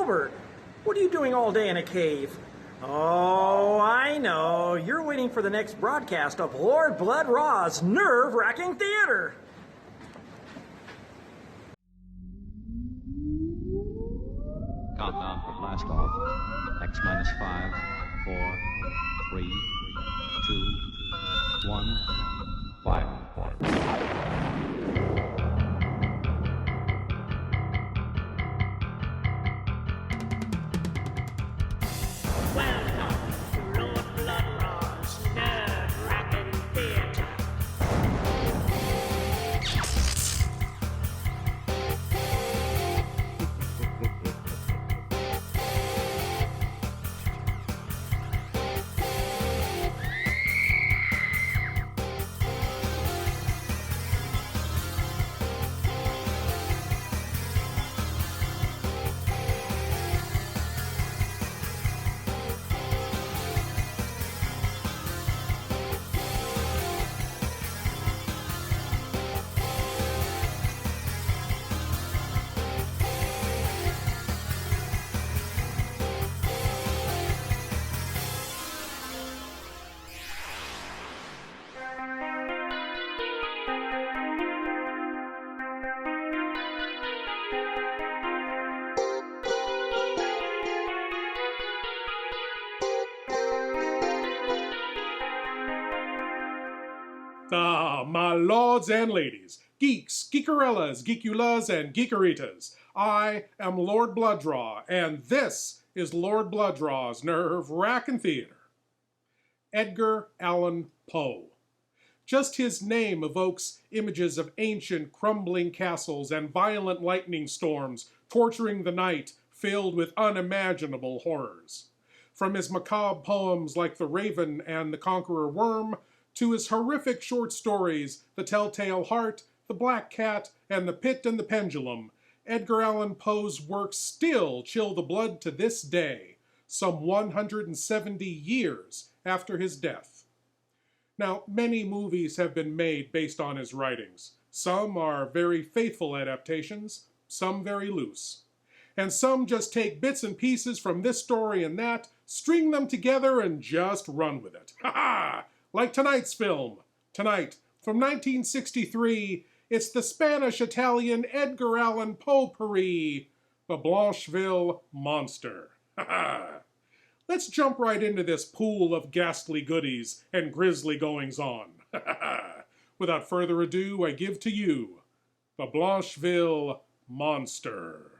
Albert, what are you doing all day in a cave? Oh, I know. You're waiting for the next broadcast of Lord Blood-Rah's nerve-wracking theater. Countdown for blast off. X minus 5, 4, 3, 2, 1. Fire. Welcome to Lord Blood-Rah's nerve-wracking theater. Ah, my lords and ladies, geeks, geekerellas, geekulas, and geekeritas, I am Lord Blood-Rah, and this is Lord Blood-Rah's nerve-wracking theater. Edgar Allan Poe. Just his name evokes images of ancient, crumbling castles and violent lightning storms torturing the night, filled with unimaginable horrors. From his macabre poems like The Raven and The Conqueror Worm, to his horrific short stories, The Telltale Heart, The Black Cat, and The Pit and the Pendulum, Edgar Allan Poe's works still chill the blood to this day, some 170 years after his death. Now, many movies have been made based on his writings. Some are very faithful adaptations, some very loose. And some just take bits and pieces from this story and that, string them together, and just run with it. Ha ha! Like tonight's film. Tonight, from 1963, it's the Spanish-Italian Edgar Allan Poe potpourri, The Blancheville Monster. Ha ha! Let's jump right into this pool of ghastly goodies and grisly goings-on. Ha ha! Without further ado, I give to you The Blancheville Monster.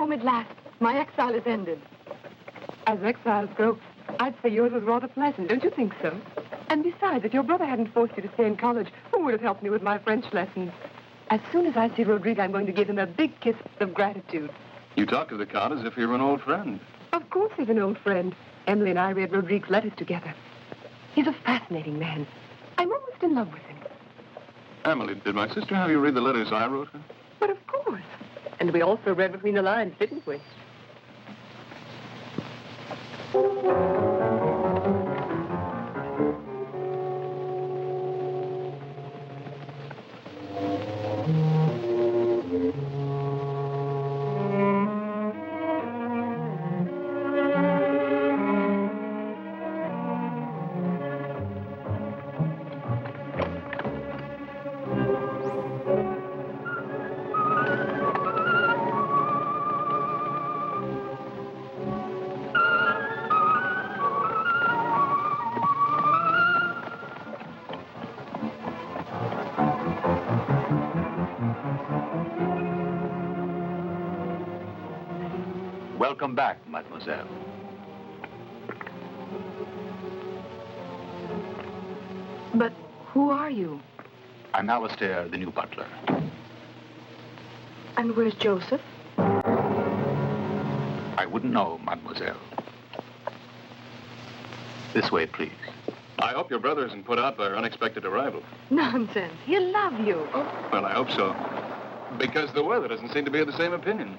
home at last. My exile is ended. As exiles go, I'd say yours was rather pleasant, don't you think so? And besides, if your brother hadn't forced you to stay in college, who would have helped me with my French lessons? As soon as I see Rodrigo, I'm going to give him a big kiss of gratitude. You talk to the Count as if you were an old friend. Of course he's an old friend. Emily and I read Rodrigue's letters together. He's a fascinating man. I'm almost in love with him. Emily, did my sister have you read the letters I wrote her? But of course. And we also read between the lines, didn't we? Welcome back, mademoiselle. But who are you? I'm Alistair, the new butler. And where's Joseph? I wouldn't know, mademoiselle. This way, please. I hope your brother isn't put out by our unexpected arrival. Nonsense. He'll love you. Well, I hope so. Because the weather doesn't seem to be of the same opinion.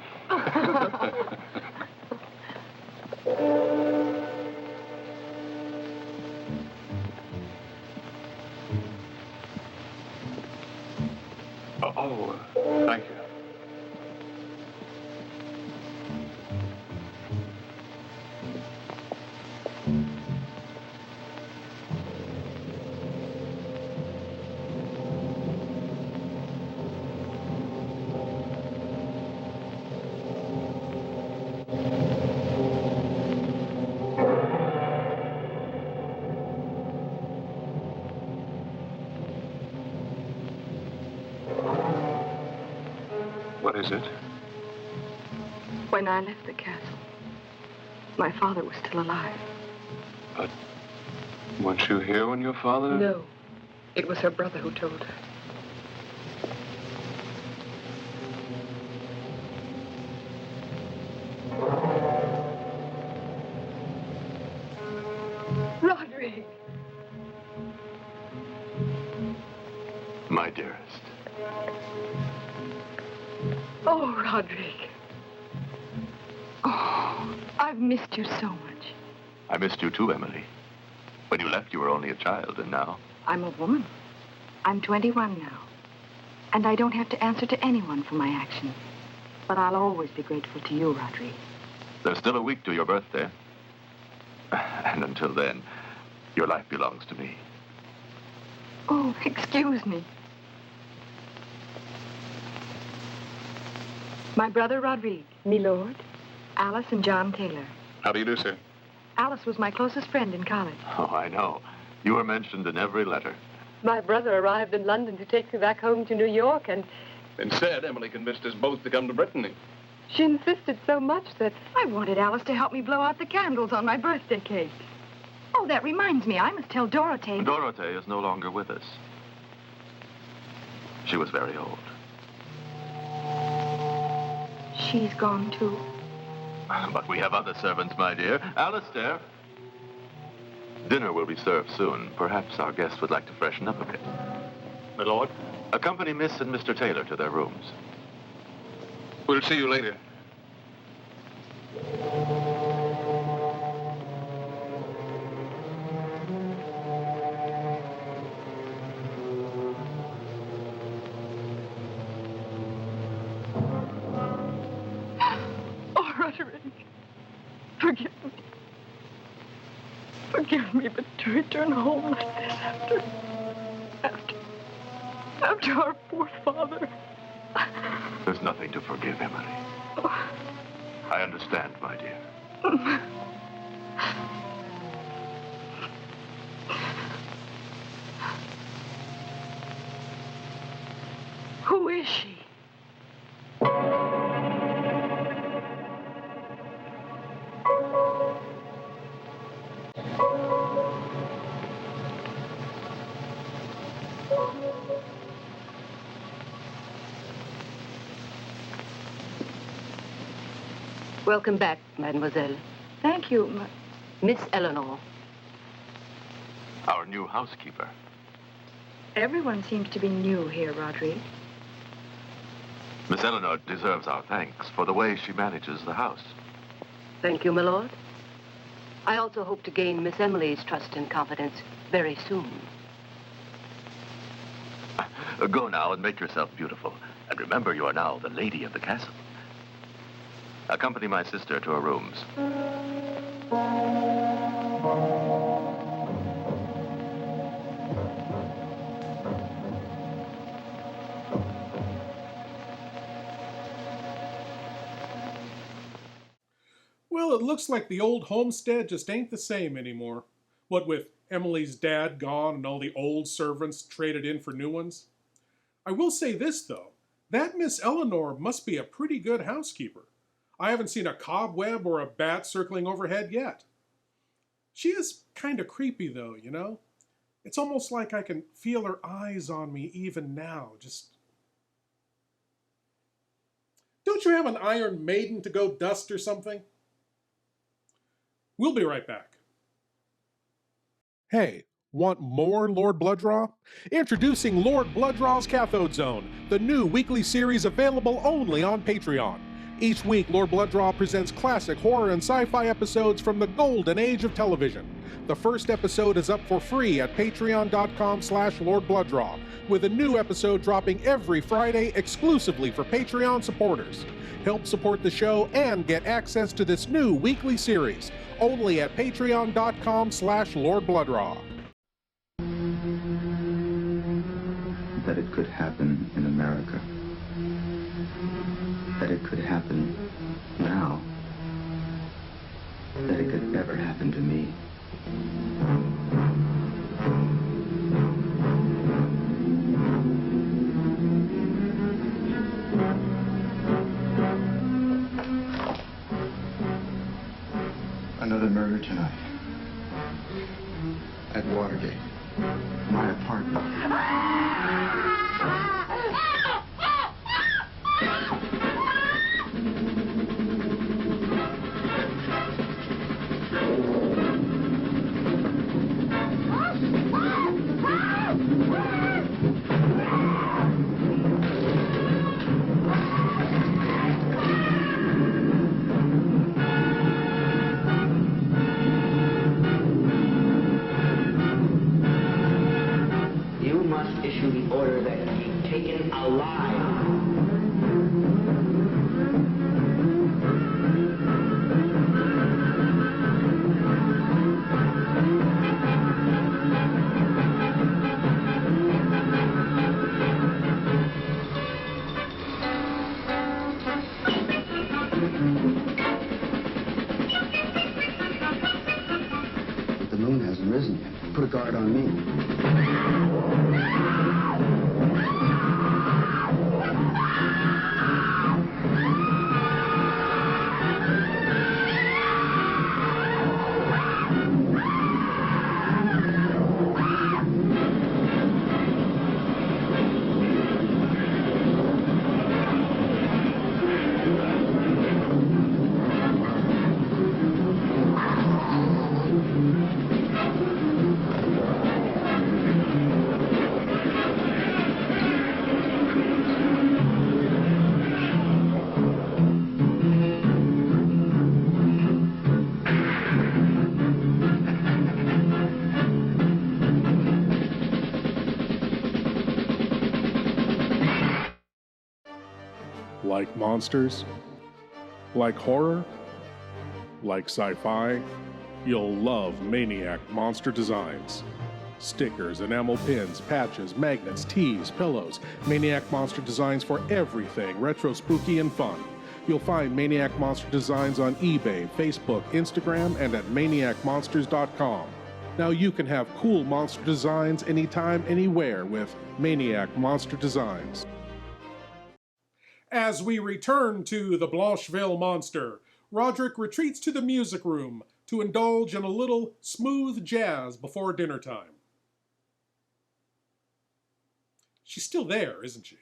Thank you. What is it? When I left the castle, my father was still alive. But weren't you here when your father... No. It was her brother who told her. Rodrigue! My dearest. Oh, Rodrigue. Oh, I've missed you so much. I missed you too, Emily. When you left, you were only a child, and now... I'm a woman. I'm 21 now. And I don't have to answer to anyone for my actions. But I'll always be grateful to you, Rodrigue. There's still a week to your birthday. And until then, your life belongs to me. Oh, excuse me. My brother Rodrigue, me lord, Alice and John Taylor. How do you do, sir? Alice was my closest friend in college. Oh, I know. You were mentioned in every letter. My brother arrived in London to take me back home to New York, and Instead, Emily convinced us both to come to Brittany. she insisted so much that I wanted Alice to help me blow out the candles on my birthday cake. Oh, that reminds me, I must tell Dorothea. Dorothea is no longer with us. She was very old. She's gone, too. But we have other servants, my dear. Alistair. Dinner will be served soon. Perhaps our guests would like to freshen up a bit. My lord? Accompany Miss and Mr. Taylor to their rooms. We'll see you later. Oh, Roderick, forgive me. Forgive me, but to return home like this after our poor father. There's nothing to forgive, Emily. I understand, my dear. Who is she? Welcome back, mademoiselle. Thank you. Miss Eleanor. Our new housekeeper. Everyone seems to be new here, Roderick. Miss Eleanor deserves our thanks for the way she manages the house. Thank you, my lord. I also hope to gain Miss Emily's trust and confidence very soon. Go now and make yourself beautiful. And remember, you are now the lady of the castle. Accompany my sister to her rooms. Well, it looks like the old homestead just ain't the same anymore. What with Emily's dad gone and all the old servants traded in for new ones. I will say this, though. That Miss Eleanor must be a pretty good housekeeper. I haven't seen a cobweb or a bat circling overhead yet. She is kind of creepy, though, you know? It's almost like I can feel her eyes on me even now, just... Don't you have an Iron Maiden to go dust or something? We'll be right back. Hey, want more Lord Blood-Rah? Introducing Lord Blood-Rah's Cathode Zone, the new weekly series available only on Patreon. Each week, Lord Blood-Rah presents classic horror and sci-fi episodes from the golden age of television. The first episode is up for free at patreon.com/Lord Blood-Rah, with a new episode dropping every Friday exclusively for Patreon supporters. Help support the show and get access to this new weekly series, only at patreon.com/Lord Blood-Rah. That it could happen in America. That it could happen now. That it could ever happen to me. Another murder tonight. At Watergate. My apartment. You must issue the order that he be taken alive. The moon hasn't risen yet. Put a guard on me. Like monsters? Like horror? Like sci-fi? You'll love Maniac Monster Designs. Stickers, enamel pins, patches, magnets, tees, pillows. Maniac Monster Designs for everything retro, spooky, and fun. You'll find Maniac Monster Designs on eBay, Facebook, Instagram, and at maniacmonsters.com. Now you can have cool monster designs anytime, anywhere with Maniac Monster Designs. As we return to the Blancheville monster, Roderick retreats to the music room to indulge in a little smooth jazz before dinner time. She's still there, isn't she?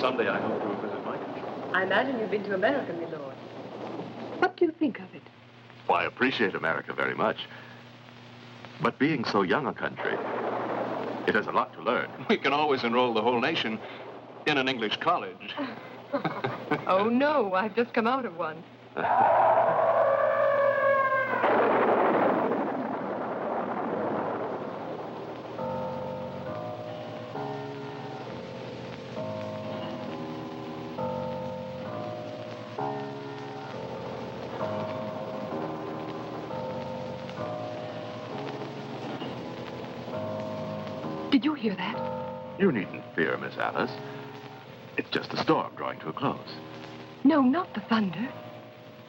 Someday I hope you'll visit my country. I imagine you've been to America, my lord. What do you think of it? Well, I appreciate America very much. But being so young a country, it has a lot to learn. We can always enroll the whole nation in an English college. Oh, no, I've just come out of one. Did you hear that? You needn't fear, Miss Alice. It's just a storm drawing to a close. No, not the thunder.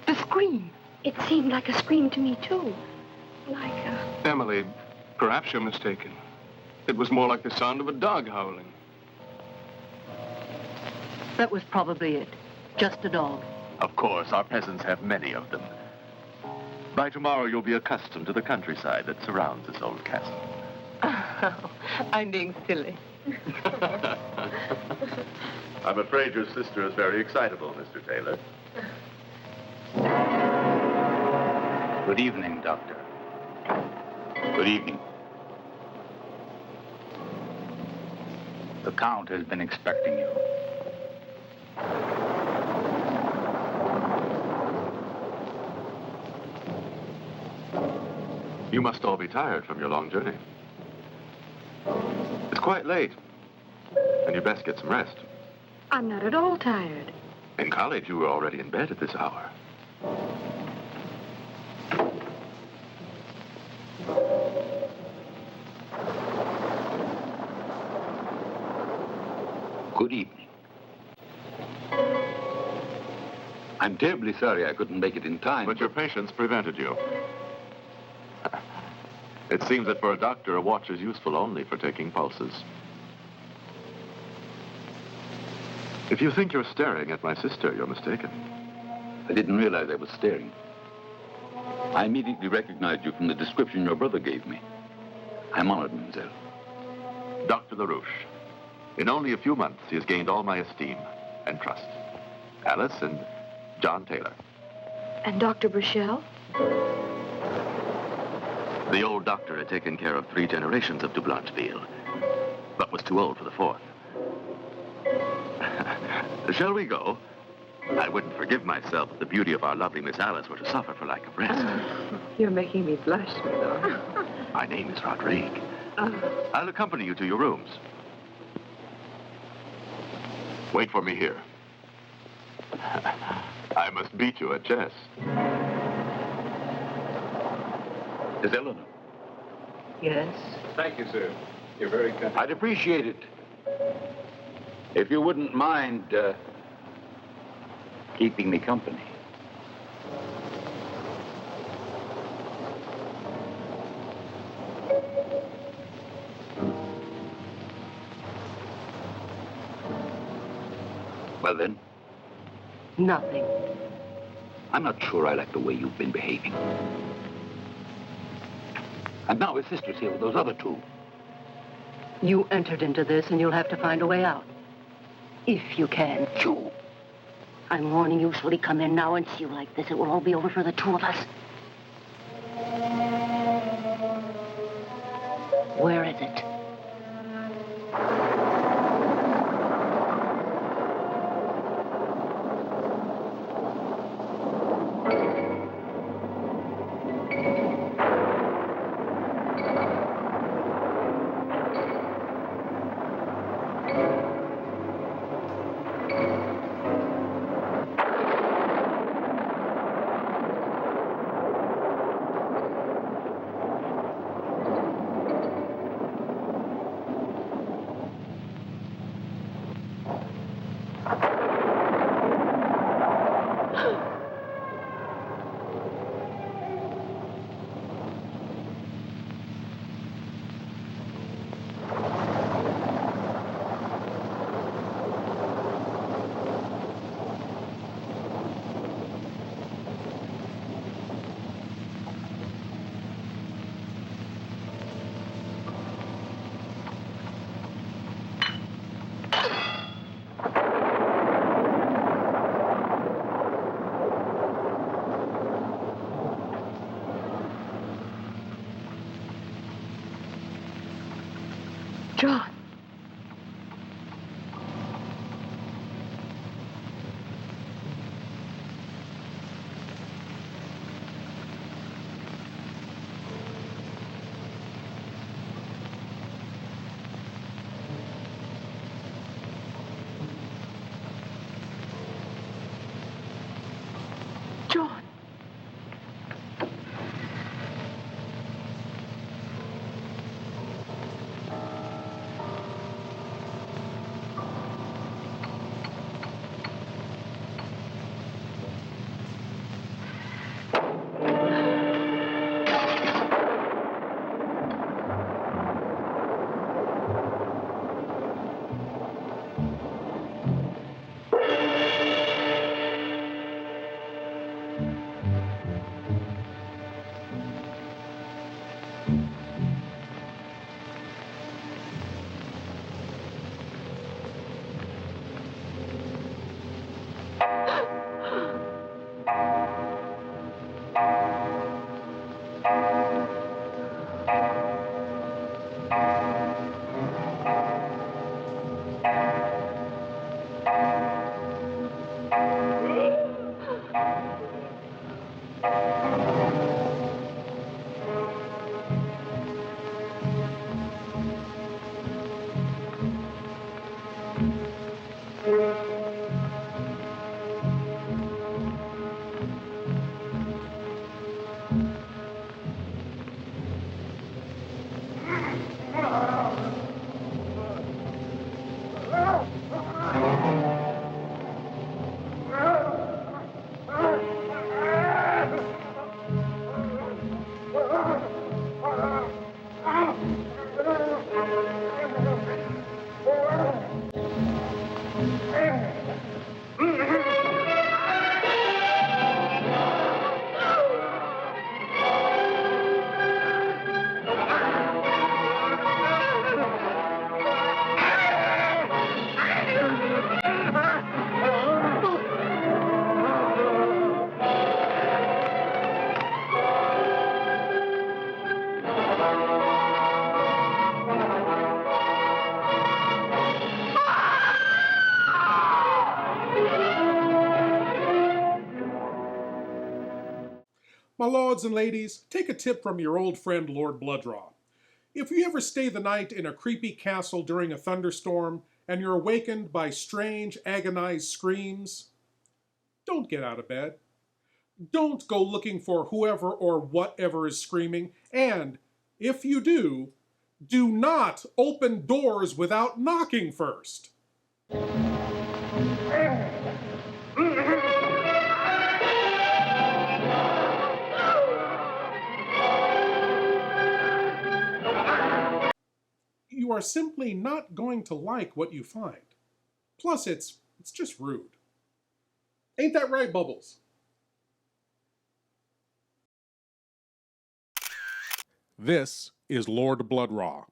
The scream. It seemed like a scream to me, too. Like a... Emily, perhaps you're mistaken. It was more like the sound of a dog howling. That was probably it. Just a dog. Of course, our peasants have many of them. By tomorrow, you'll be accustomed to the countryside that surrounds this old castle. Oh, I'm being silly. I'm afraid your sister is very excitable, Mr. Taylor. Good evening, Doctor. Good evening. The Count has been expecting you. You must all be tired from your long journey. It's quite late, and you best get some rest. I'm not at all tired. In college, you were already in bed at this hour. Good evening. I'm terribly sorry I couldn't make it in time. But your patience prevented you. It seems that for a doctor, a watch is useful only for taking pulses. If you think you're staring at my sister, you're mistaken. I didn't realize I was staring. I immediately recognized you from the description your brother gave me. I'm honored, mademoiselle. Dr. LaRouche. In only a few months, he has gained all my esteem and trust. Alice and John Taylor. And Dr. Burchell? The old doctor had taken care of 3 generations of de Blancheville, but was too old for the 4th. Shall we go? I wouldn't forgive myself if the beauty of our lovely Miss Alice were to suffer for lack of rest. You're making me blush, my lord. My name is Rodrigue. I'll accompany you to your rooms. Wait for me here. I must beat you at chess. Miss Eleanor. Yes? Thank you, sir. You're very kind. I'd appreciate it. If you wouldn't mind, keeping me company. Well, then? Nothing. I'm not sure I like the way you've been behaving. And now his sister's here with those other 2. You entered into this, and you'll have to find a way out. If you can. You! I'm warning you, shall he come in now and see you like this, it will all be over for the 2 of us. Where is it? My lords and ladies, take a tip from your old friend Lord Blood-Rah. If you ever stay the night in a creepy castle during a thunderstorm and you're awakened by strange, agonized screams, don't get out of bed. Don't go looking for whoever or whatever is screaming, and if you do not open doors without knocking first. You are simply not going to like what you find. Plus, it's just rude. Ain't that right, Bubbles? This is Lord Blood-Rah.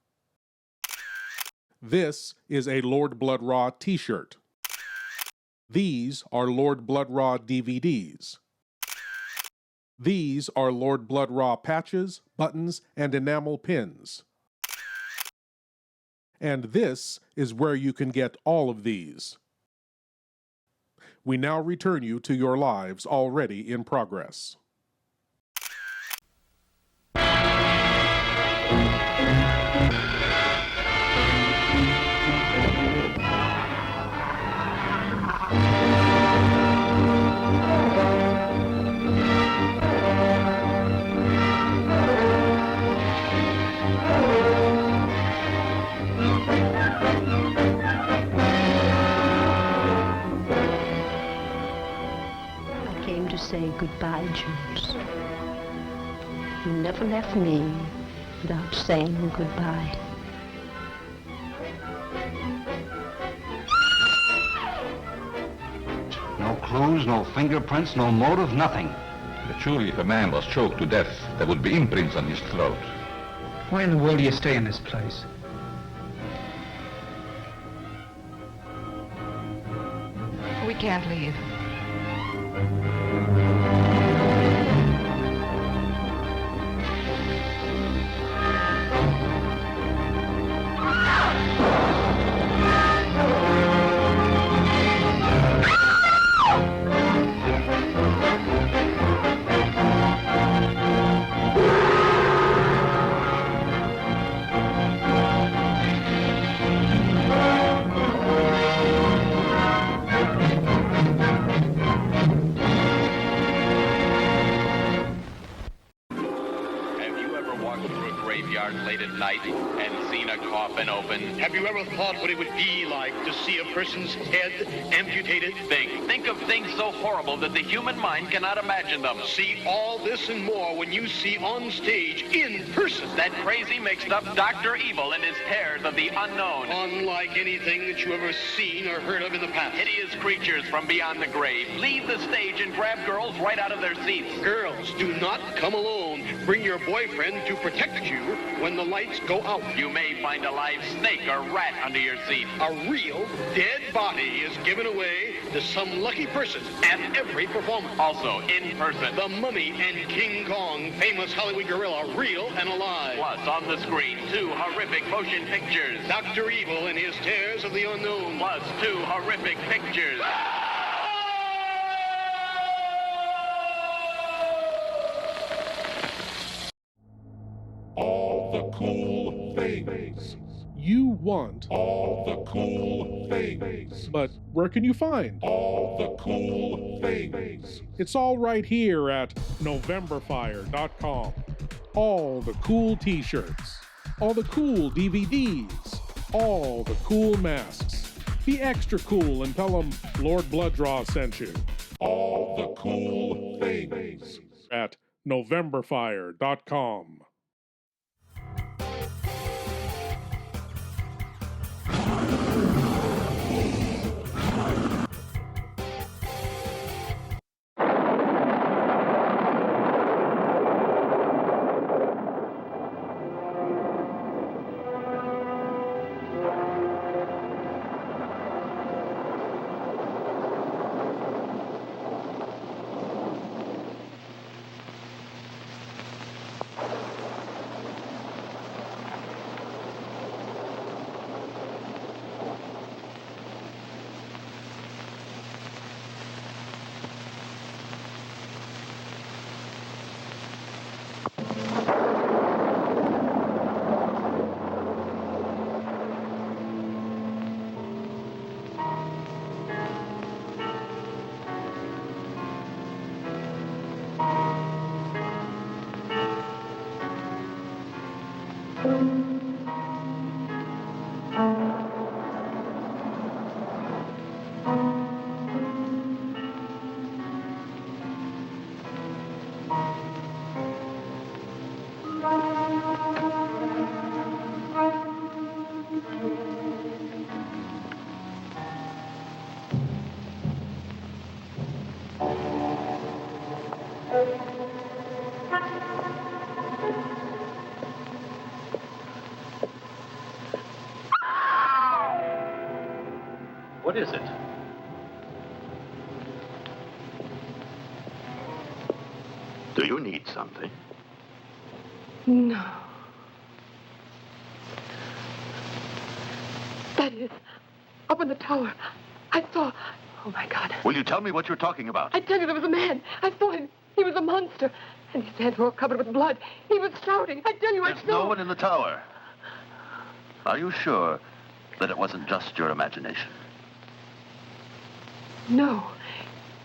This is a Lord Blood-Rah t-shirt. These are Lord Blood-Rah DVDs. These are Lord Blood-Rah patches, buttons, and enamel pins. And this is where you can get all of these. We now return you to your lives already in progress. Say goodbye, Jules. You never left me without saying goodbye. No clues, no fingerprints, no motive, nothing. But surely if a man was choked to death, there would be imprints on his throat. Why in the world do you stay in this place? We can't leave. Have you ever thought what it would be like to see a person's head amputated? Think of things so horrible that the human mind cannot imagine them. See all this and more when you see on stage, in person, that crazy mixed up Dr. Evil and his terrors of the unknown. Unlike anything that you ever seen or heard of in the past. Hideous creatures from beyond the grave. Leave the stage and grab girls right out of their seats. Girls, do not come alone. Bring your boyfriend to protect you when the lights go out. You may find a live snake or rat under your seat. A real dead body is given away to some lucky person at every performance. Also, in person, the Mummy and King Kong, famous Hollywood gorilla, real and alive. Plus, on the screen, 2 horrific motion pictures. Dr. Evil and his terrors of the unknown. Plus 2 horrific pictures. All the cool things. You want all the cool things. But where can you find all the cool things? It's all right here at NovemberFire.com. All the cool t-shirts, all the cool DVDs, all the cool masks. Be extra cool and tell them Lord Blood-Rah sent you. All the cool things at NovemberFire.com. What is it? Do you need something? No. That is, up in the tower, I saw... Oh, my God. Will you tell me what you're talking about? I tell you, there was a man. I saw him. He was a monster. And his hands were all covered with blood. He was shouting. I tell you, I There's saw... no one in the tower. Are you sure that it wasn't just your imagination? No.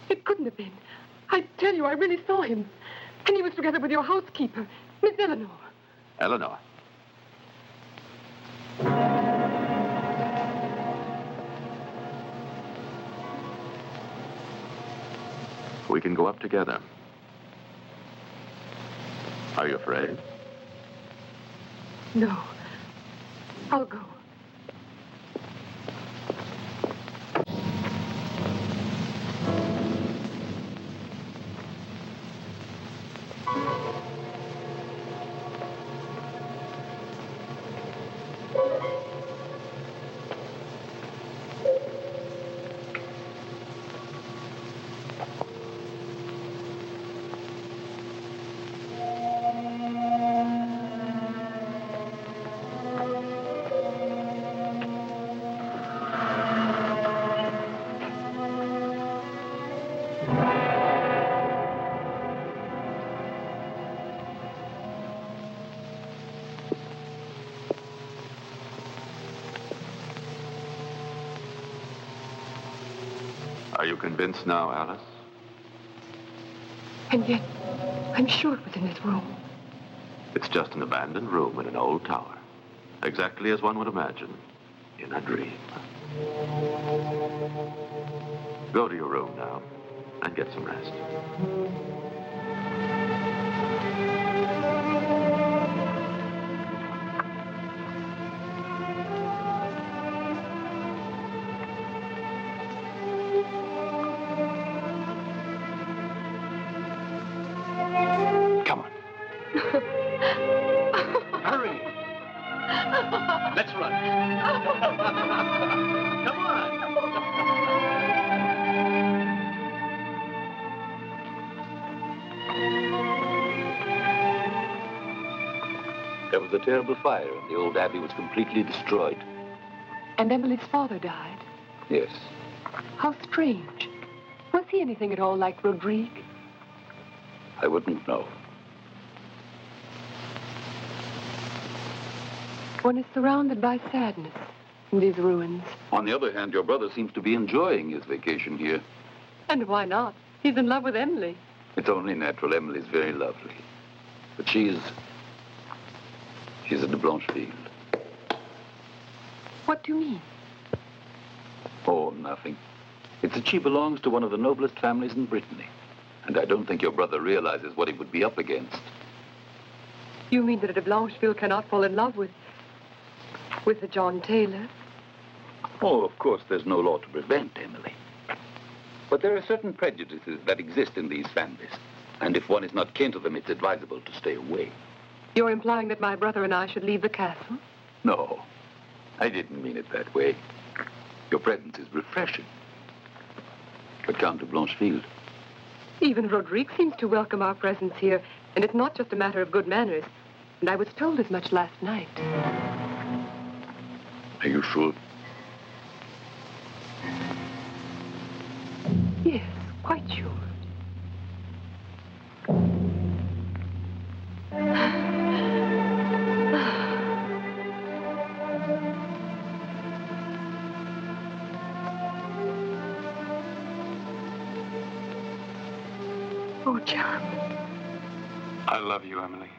It couldn't have been. I tell you, I really saw him. And he was together with your housekeeper, Miss Eleanor. Eleanor. We can go up together. Are you afraid? No. I'll go. Are you convinced now, Alice? And yet, I'm sure it was in this room. It's just an abandoned room in an old tower. Exactly as one would imagine in a dream. Go to your room now and get some rest. Come on. Hurry. Let's run. Come on. There was a terrible fire, and the old abbey was completely destroyed. And Emily's father died. Yes. How strange. Was he anything at all like Rodrigue? I wouldn't know. One is surrounded by sadness in these ruins. On the other hand, your brother seems to be enjoying his vacation here. And why not? He's in love with Emily. It's only natural. Emily's very lovely. But she's at the Blancheville. What do you mean? Oh, nothing. It's that she belongs to one of the noblest families in Brittany. And I don't think your brother realizes what he would be up against. You mean that a de Blancheville cannot fall in love with a John Taylor? Oh, of course, there's no law to prevent Emily. But there are certain prejudices that exist in these families. And if one is not kin to them, it's advisable to stay away. You're implying that my brother and I should leave the castle? No, I didn't mean it that way. Your presence is refreshing. But come to Blancheville. Even Rodrigue seems to welcome our presence here, and it's not just a matter of good manners. And I was told as much last night. Are you sure? Yes, quite sure. Oh, John. I love you, Emily.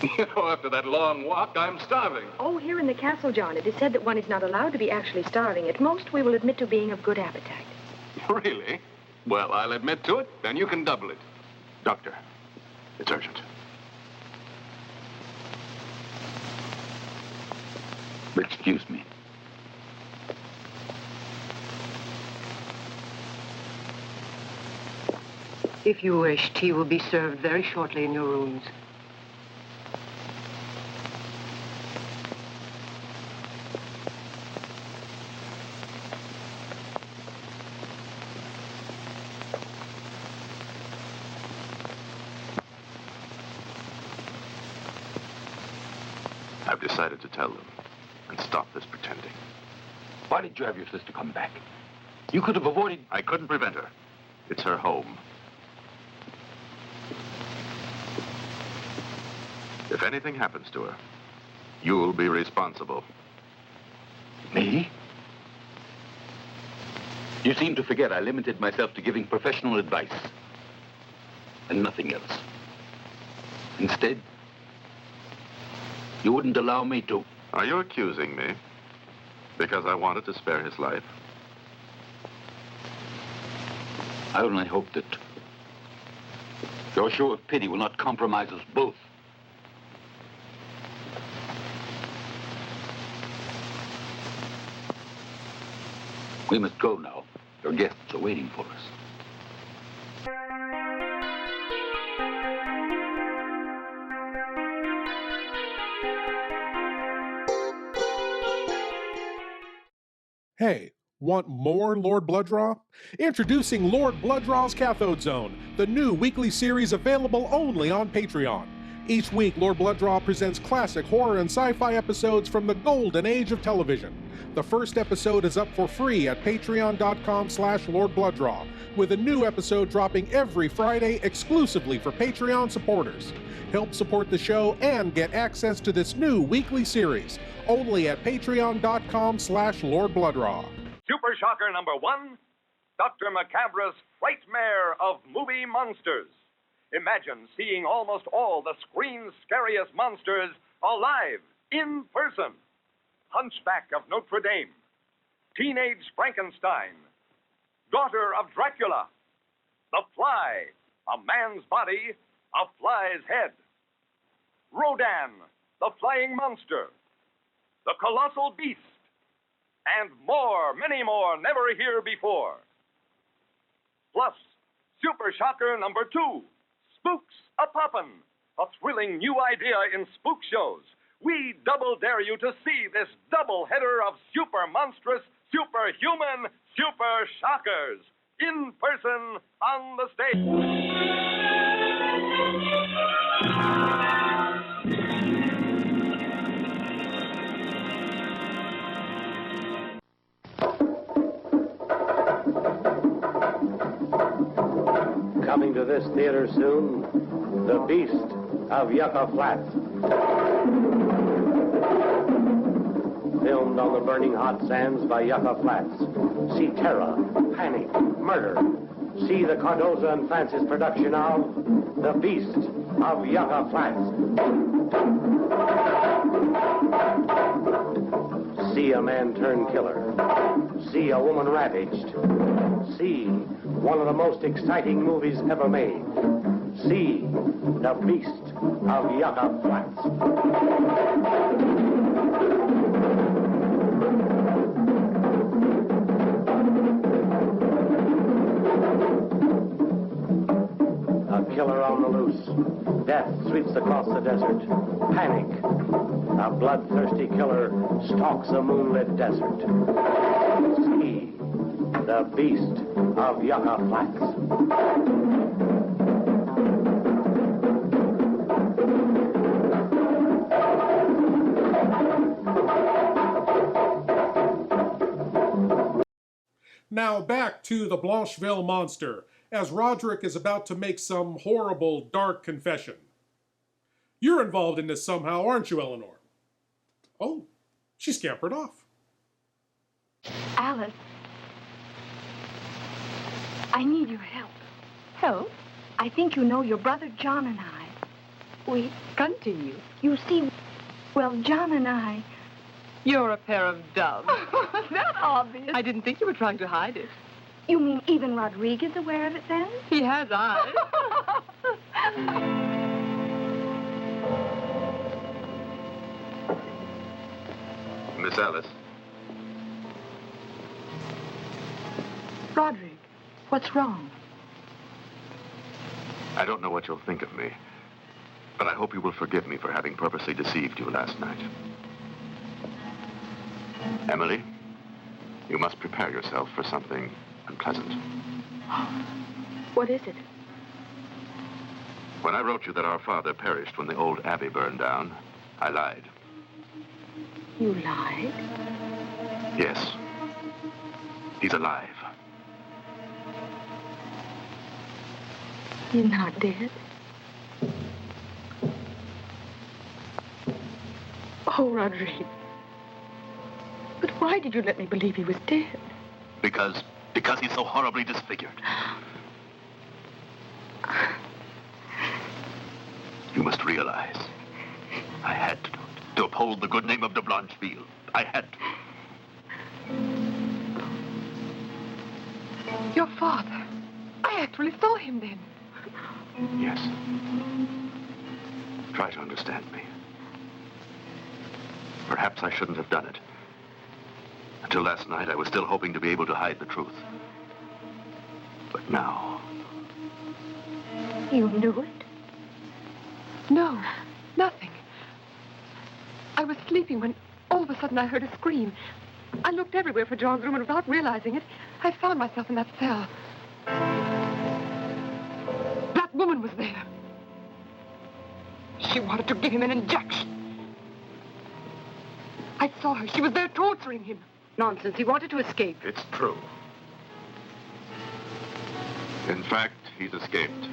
You know, after that long walk, I'm starving. Oh, here in the castle, John, it is said that one is not allowed to be actually starving. At most, we will admit to being of good appetite. Really? Well, I'll admit to it, then you can double it. Doctor, it's urgent. Excuse me. If you wish, tea will be served very shortly in your rooms. I've decided to tell them and stop this pretending. Why did you have your sister come back? You could have avoided... I couldn't prevent her. It's her home. If anything happens to her, you'll be responsible. Me? You seem to forget I limited myself to giving professional advice and nothing else. Instead, you wouldn't allow me to... Are you accusing me because I wanted to spare his life? I only hope that your show of pity will not compromise us both. We must go now. Your guests are waiting for us. Hey, want more Lord Blood-Rah? Introducing Lord Blood-Rah's Cathode Zone, the new weekly series available only on Patreon. Each week, Lord Blood-Rah presents classic horror and sci-fi episodes from the golden age of television. The first episode is up for free at patreon.com/Lord Blood-Rah, with a new episode dropping every Friday exclusively for Patreon supporters. Help support the show and get access to this new weekly series, only at patreon.com/Lord Blood-Rah. Super Shocker number 1, Dr. Macabre's Frightmare of Movie Monsters. Imagine seeing almost all the screen's scariest monsters alive, in person. Hunchback of Notre Dame, Teenage Frankenstein, Daughter of Dracula, The Fly, a man's body, a fly's head, Rodan, the flying monster, the colossal beast, and more, many more, never here before. Plus, Super Shocker number 2, Spooks A-Poppin', a thrilling new idea in spook shows. We double dare you to see this double header of super monstrous, superhuman, super shockers in person on the stage. Coming to this theater soon, The Beast of Yucca Flats. Filmed on the burning hot sands by Yucca Flats. See terror, panic, murder. See the Cardoza and Francis production of The Beast of Yucca Flats. See a man turn killer. See a woman ravaged. See one of the most exciting movies ever made. See The Beast of Yucca Flats. A killer on the loose. Death sweeps across the desert. Panic. A bloodthirsty killer stalks a moonlit desert. See The Beast of Yucca Flats. Now back to the Blancheville monster, as Roderick is about to make some horrible, dark confession. You're involved in this somehow, aren't you, Eleanor? Oh, she scampered off. Alice. I need your help. Help? I think you know your brother John and I. We continue. You see, well, John and I... You're a pair of doves. That obvious. I didn't think you were trying to hide it. You mean even Rodriguez aware of it, then? He has eyes. Miss Alice. Roderick, what's wrong? I don't know what you'll think of me, but I hope you will forgive me for having purposely deceived you last night. Emily, you must prepare yourself for something unpleasant. What is it? When I wrote you that our father perished when the old abbey burned down, I lied. You lied? Yes. He's alive. He's not dead? Oh, Rodrigue. But why did you let me believe he was dead? Because he's so horribly disfigured. You must realize, I had to uphold the good name of de Blancheville. I had to. Your father. I actually saw him then. Yes. Try to understand me. Perhaps I shouldn't have done it. Until last night, I was still hoping to be able to hide the truth. But now... You knew it? No, nothing. I was sleeping when all of a sudden I heard a scream. I looked everywhere for John's room, and without realizing it, I found myself in that cell. That woman was there. She wanted to give him an injection. I saw her. She was there torturing him. Nonsense. He wanted to escape. It's true. In fact, he's escaped.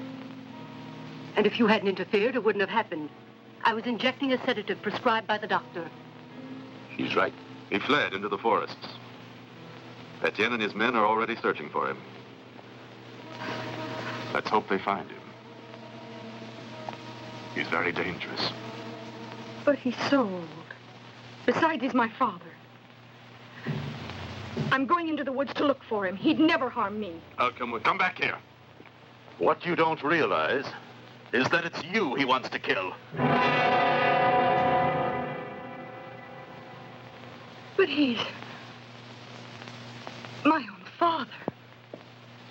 And if you hadn't interfered, it wouldn't have happened. I was injecting a sedative prescribed by the doctor. He's right. He fled into the forests. Etienne and his men are already searching for him. Let's hope they find him. He's very dangerous. But he's so old. Besides, he's my father. I'm going into the woods to look for him. He'd never harm me. Come back here. What you don't realize is that it's you he wants to kill. But he's my own father.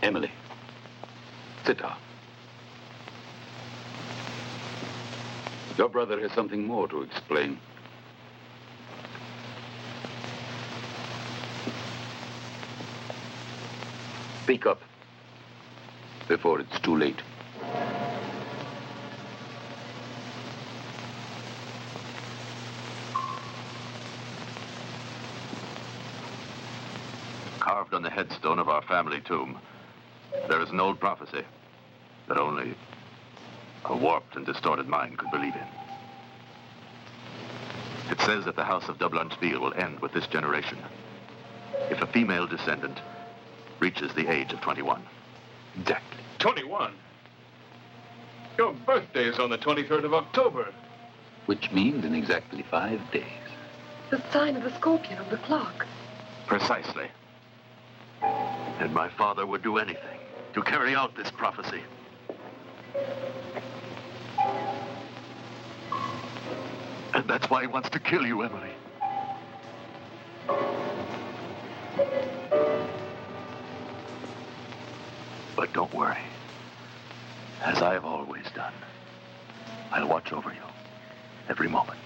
Emily, sit down. Your brother has something more to explain. Speak up before it's too late. Carved on the headstone of our family tomb, there is an old prophecy that only a warped and distorted mind could believe in. It says that the house of de Blancheville will end with this generation if a female descendant reaches the age of 21. Exactly. 21? Your birthday is on the 23rd of October. Which means in exactly 5 days. The sign of the scorpion on the clock. Precisely. And my father would do anything to carry out this prophecy. And that's why he wants to kill you, Emily. But don't worry. As I have always done, I'll watch over you every moment.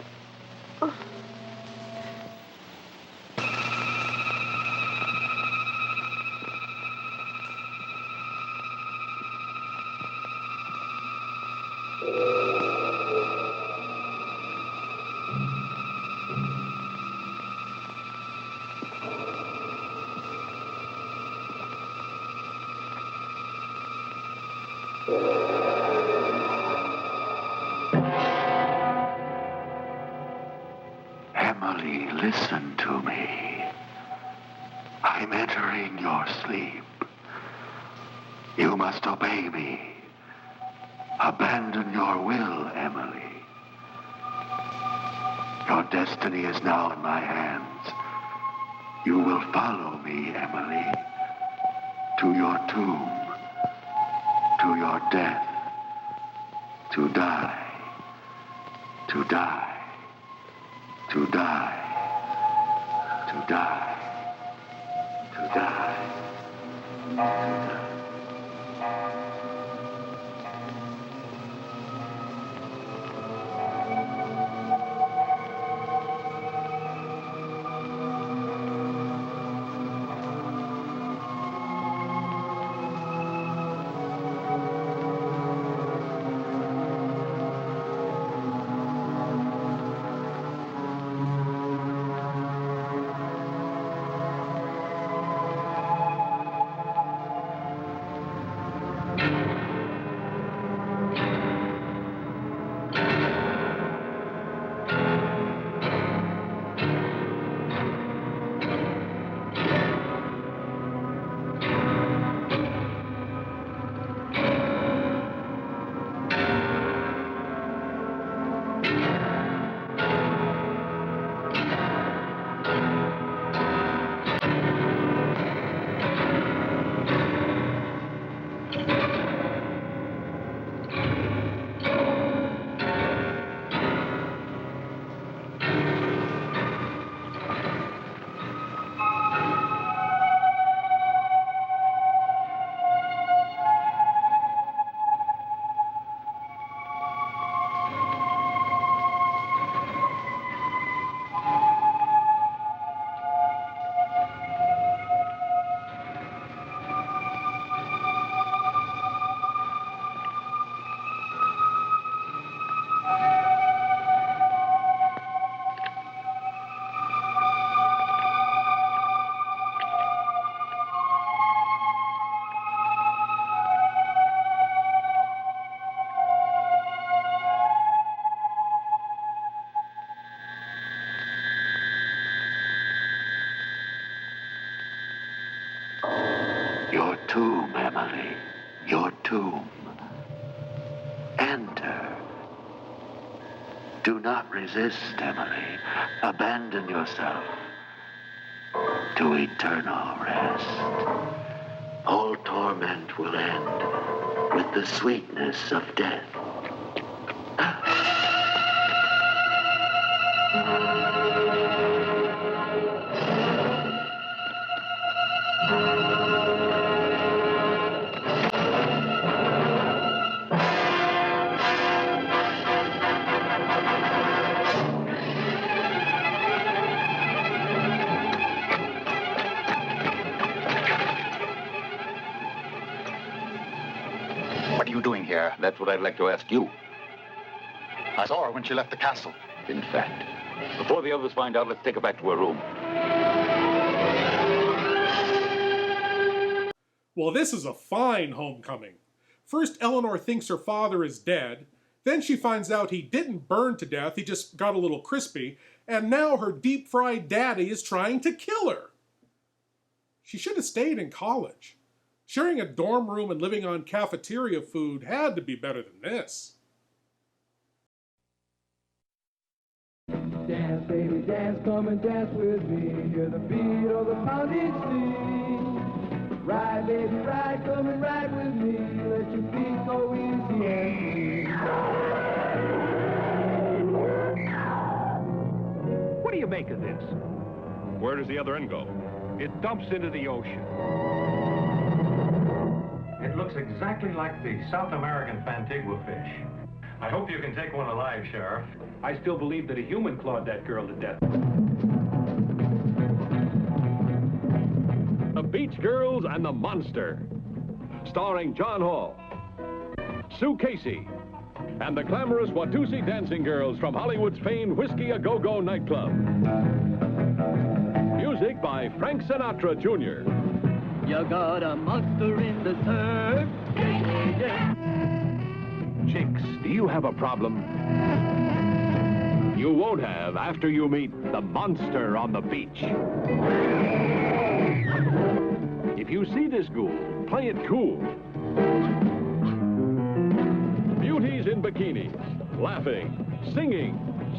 I'm entering your sleep. You must obey me. Abandon your will, Emily. Your destiny is now in my hands. You will follow me, Emily, to your tomb, to your death, to die, to die, to die, to die, to die, to die. Your tomb, Emily. Your tomb. Enter. Do not resist, Emily. Abandon yourself to eternal rest. All torment will end with the sweetness of death. What are you doing here? That's what I'd like to ask you. I saw her when she left the castle. In fact, before the others find out, let's take her back to her room. Well, this is a fine homecoming. First, Eleanor thinks her father is dead. Then she finds out he didn't burn to death, he just got a little crispy. And now her deep-fried daddy is trying to kill her. She should have stayed in college. Sharing a dorm room and living on cafeteria food had to be better than this. Dance, baby, dance, come and dance with me. Hear the beat of the pounding sea. Ride, baby, ride, come and ride with me. Let your feet go easy. What do you make of this? Where does the other end go? It dumps into the ocean. It looks exactly like the South American Fantigua fish. I hope you can take one alive, Sheriff. I still believe that a human clawed that girl to death. The Beach Girls and the Monster, starring John Hall, Sue Casey, and the glamorous Watusi dancing girls from Hollywood's famed Whiskey A Go-Go nightclub. Music by Frank Sinatra, Jr. You got a monster in the surf. Chicks, do you have a problem? You won't have after you meet the monster on the beach. high school. Play it cool. Beauties in bikinis, laughing, singing,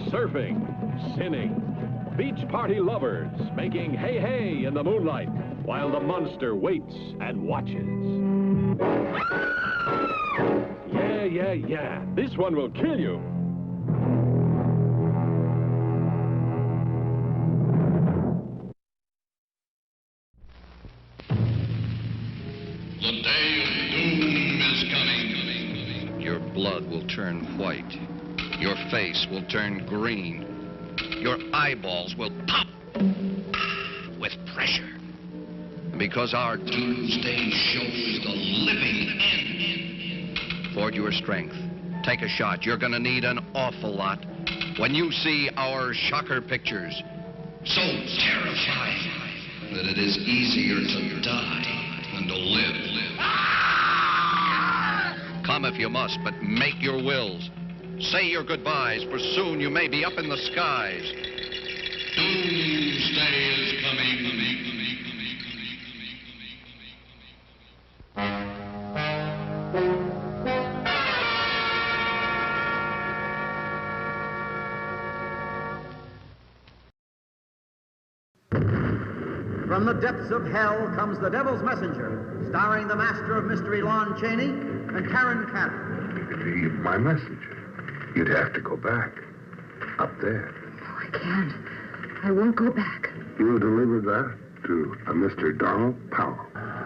surfing, sinning. Beach party lovers making hey hey in the moonlight while the monster waits and watches. Yeah. This one will kill you. The day of doom is coming. Your blood will turn white. Your face will turn green. Your eyeballs will pop with pressure. Because our doomsday show is the living end. Forge your strength. Take a shot. You're gonna need an awful lot when you see our shocker pictures. So terrifying that it is easier to die than to live. Come if you must, but make your wills. Say your goodbyes, for soon you may be up in the skies. Doomsday is coming. From the depths of hell comes The Devil's Messenger, starring the master of mystery Lon Chaney and Karen Cannon. You could leave my message. You'd have to go back. Up there. No, I can't. I won't go back. You'll deliver that to a Mr. Donald Powell.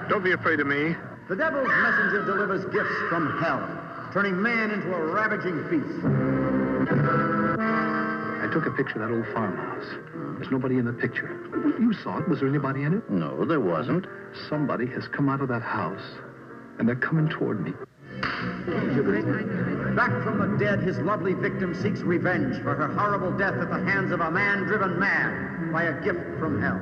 Don't be afraid of me. The Devil's Messenger delivers gifts from hell, turning man into a ravaging beast. I took a picture of that old farmhouse. There's nobody in the picture. You saw it. Was there anybody in it? No, there wasn't. Somebody has come out of that house, and they're coming toward me. Back from the dead, his lovely victim seeks revenge for her horrible death at the hands of a man driven mad by a gift from hell,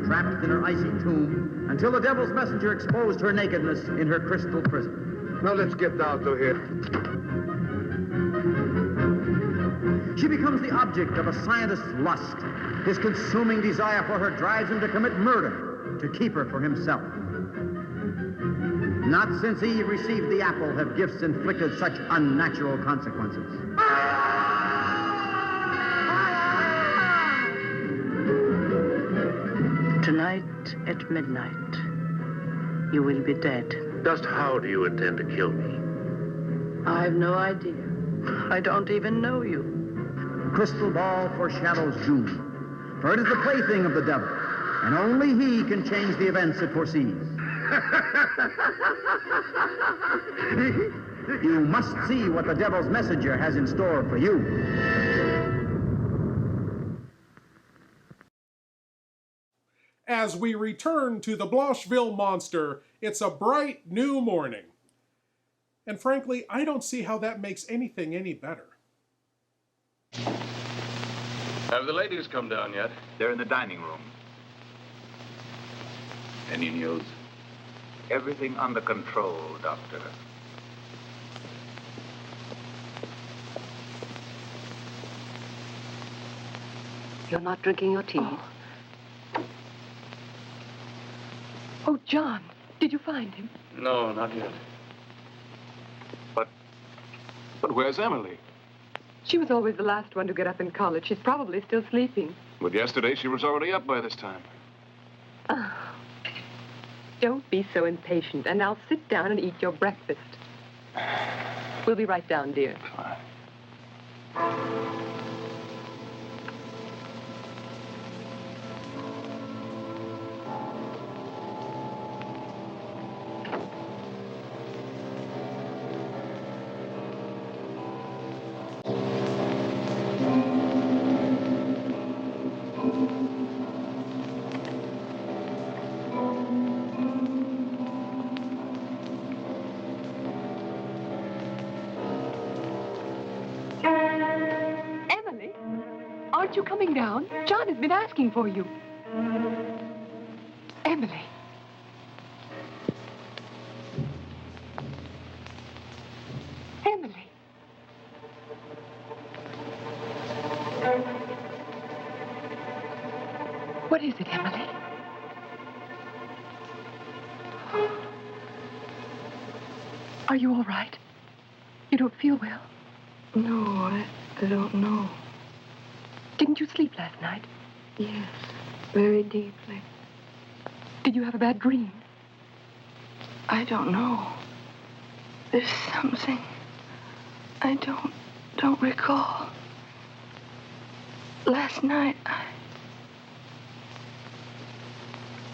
trapped in her icy tomb until the Devil's Messenger exposed her nakedness in her crystal prison. Now let's get down to here. She becomes the object of a scientist's lust. His consuming desire for her drives him to commit murder to keep her for himself. Not since Eve received the apple have gifts inflicted such unnatural consequences. Tonight at midnight, you will be dead. Just how do you intend to kill me? I have no idea. I don't even know you. Crystal ball foreshadows doom, for it is the plaything of the devil, and only he can change the events it foresees. You must see what the Devil's Messenger has in store for you. As we return to the Blancheville monster, it's a bright new morning. And frankly, I don't see how that makes anything any better. Have the ladies come down yet? They're in the dining room. Any news? Everything under control, Doctor. You're not drinking your tea? Oh, John, did you find him? No, not yet. But where's Emily? She was always the last one to get up in college. She's probably still sleeping. But yesterday she was already up by this time. Oh. Don't be so impatient, and now sit down and eat your breakfast. We'll be right down, dear. Fine. Aren't you coming down? John has been asking for you. Emily. Emily. What is it, Emily? Are you all right? You don't feel well? No, I don't know. Didn't you sleep last night? Yes, very deeply. Did you have a bad dream? I don't know. There's something I don't recall. Last night,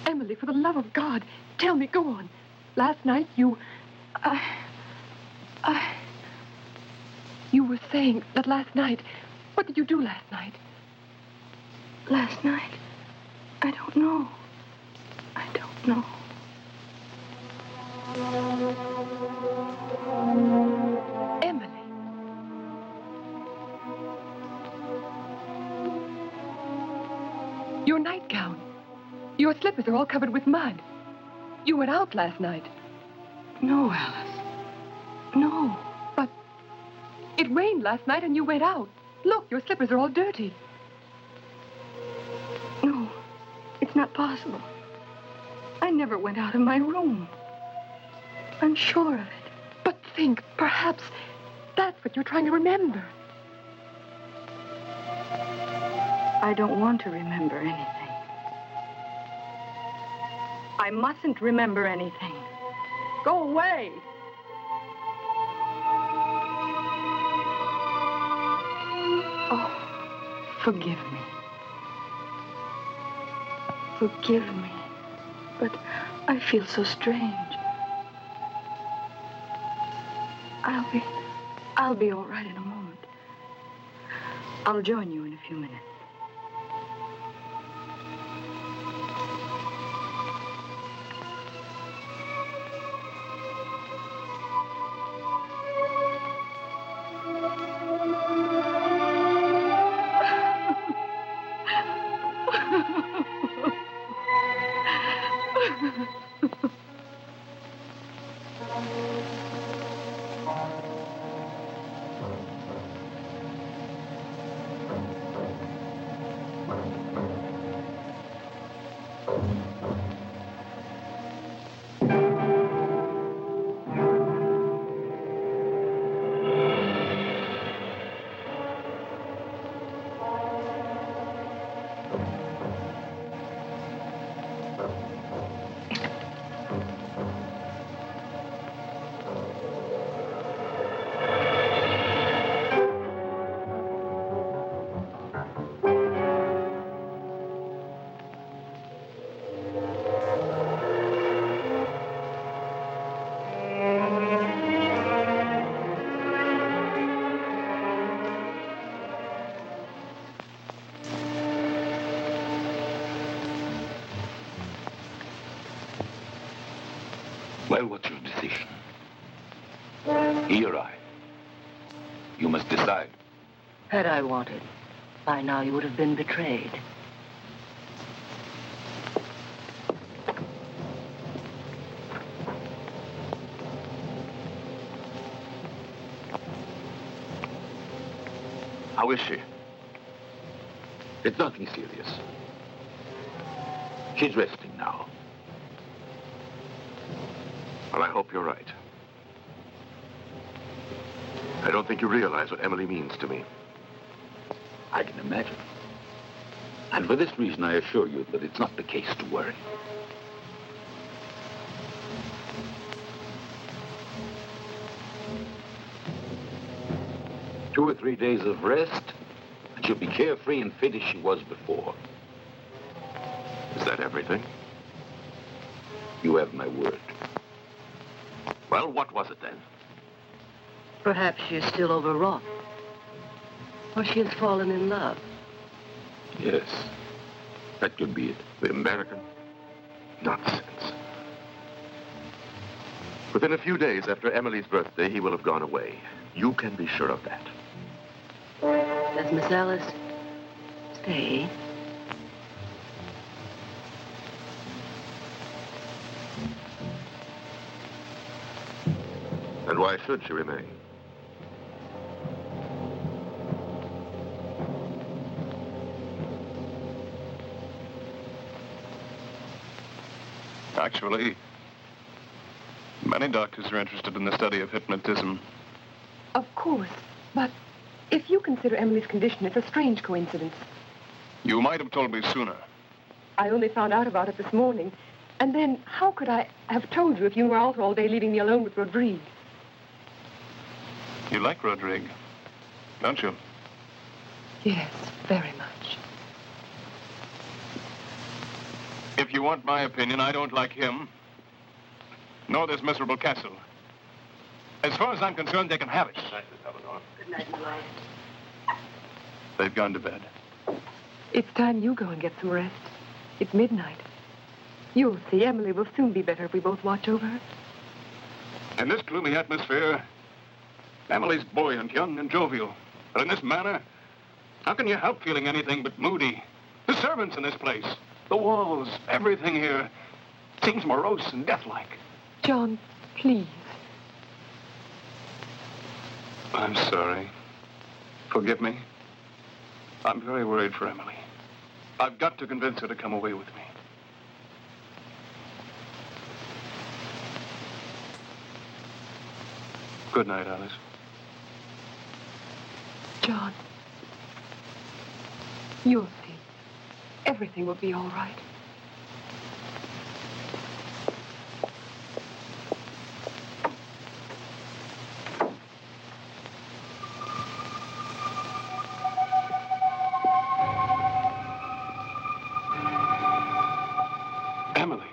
Emily, for the love of God, tell me, go on. Last night, you were saying that last night. What did you do last night? Last night? I don't know. I don't know. Emily. Your nightgown. Your slippers are all covered with mud. You went out last night. No, Alice. No. But it rained last night and you went out. Look, your slippers are all dirty. No, it's not possible. I never went out of my room. I'm sure of it. But think, perhaps that's what you're trying to remember. I don't want to remember anything. I mustn't remember anything. Go away. Oh, forgive me. Forgive me. But I feel so strange. I'll be all right in a moment. I'll join you in a few minutes. Well, what's your decision? He or I? You must decide. Had I wanted, by now you would have been betrayed. How is she? It's nothing serious. She's resting now. Well, I hope you're right. I don't think you realize what Emily means to me. I can imagine. And for this reason, I assure you that it's not the case to worry. Two or 3 days of rest, and she'll be carefree and fit as she was before. Is that everything? You have my word. Well, what was it then? Perhaps she is still overwrought. Or she has fallen in love. Yes, that could be it. The American? Nonsense. Within a few days after Emily's birthday, he will have gone away. You can be sure of that. Does Miss Alice stay? And why should she remain? Actually, Many doctors are interested in the study of hypnotism. Of course, but if you consider Emily's condition, it's a strange coincidence. You might have told me sooner. I only found out about it this morning. And then, how could I have told you if you were out all day leaving me alone with Rodrigue? You like Rodrigue, don't you? Yes, very much. If you want my opinion, I don't like him. Nor this miserable castle. As far as I'm concerned, they can have it. Good night, Miss Eleanor. Good night, my wife. They've gone to bed. It's time you go and get some rest. It's midnight. You'll see Emily will soon be better if we both watch over her. In this gloomy atmosphere, Emily's buoyant, young, and jovial. But in this manner, how can you help feeling anything but moody? The servants in this place, the walls, everything here seems morose and deathlike. John, please. I'm sorry. Forgive me. I'm very worried for Emily. I've got to convince her to come away with me. Good night, Alice. John, you'll see. Everything will be all right. Emily.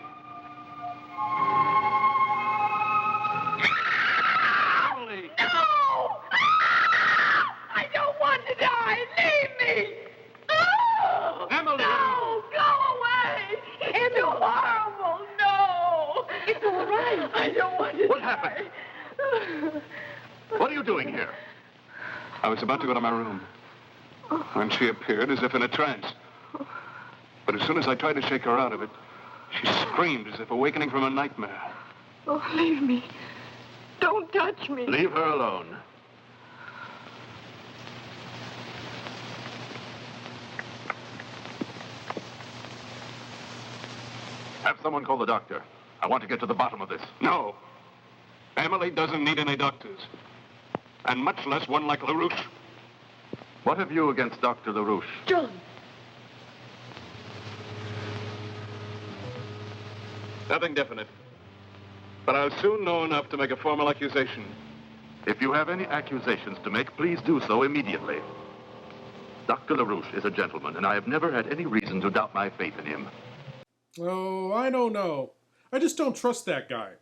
Emily! No! I don't want to die. Leave me. Oh, Emily! No, go away. It's too horrible. No. It's all right. I don't want to What die. happened? What are you doing here? I was about to go to my room when she appeared as if in a trance. But as soon as I tried to shake her out of it, she screamed as if awakening from a nightmare. Oh, leave me. Don't touch me. Leave her alone. Have someone call the doctor. I want to get to the bottom of this. No. Emily doesn't need any doctors. And much less one like LaRouche. What have you against Dr. LaRouche? John. Nothing definite. But I'll soon know enough to make a formal accusation. If you have any accusations to make, please do so immediately. Dr. LaRouche is a gentleman, and I have never had any reason to doubt my faith in him. Oh, I don't know. I just don't trust that guy.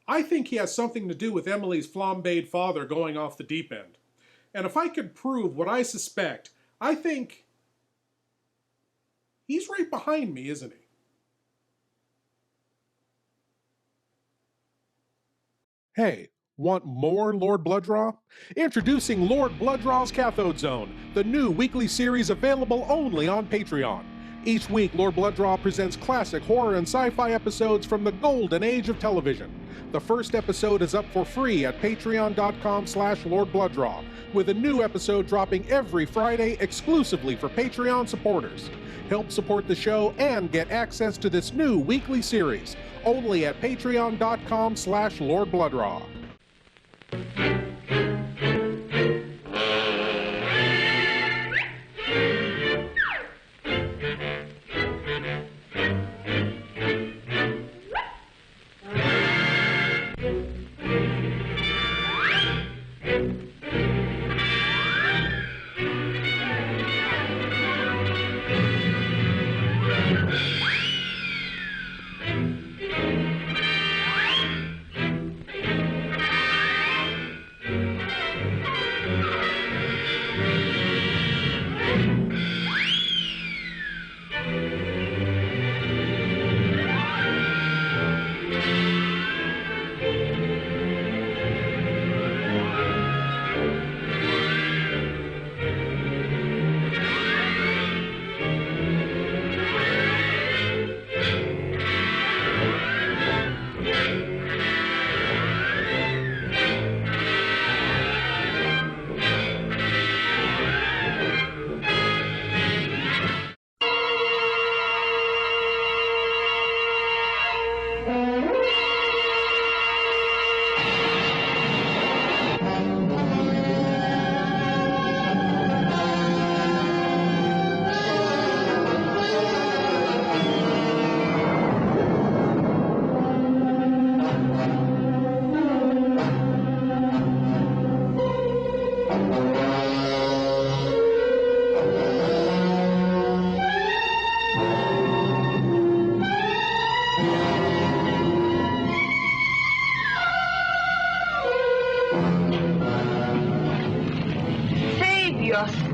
I think he has something to do with Emily's flambéed father going off the deep end. And if I could prove what I suspect, I think he's right behind me, isn't he? Hey, want more Lord Blood-Rah? Introducing Lord Blood-Rah's Cathode Zone, the new weekly series available only on Patreon. Each week, Lord Blood-Rah presents classic horror and sci-fi episodes from the golden age of television. The first episode is up for free at patreon.com/Lord Blood-Rah, with a new episode dropping every Friday exclusively for Patreon supporters. Help support the show and get access to this new weekly series, only at patreon.com/Lord Blood-Rah.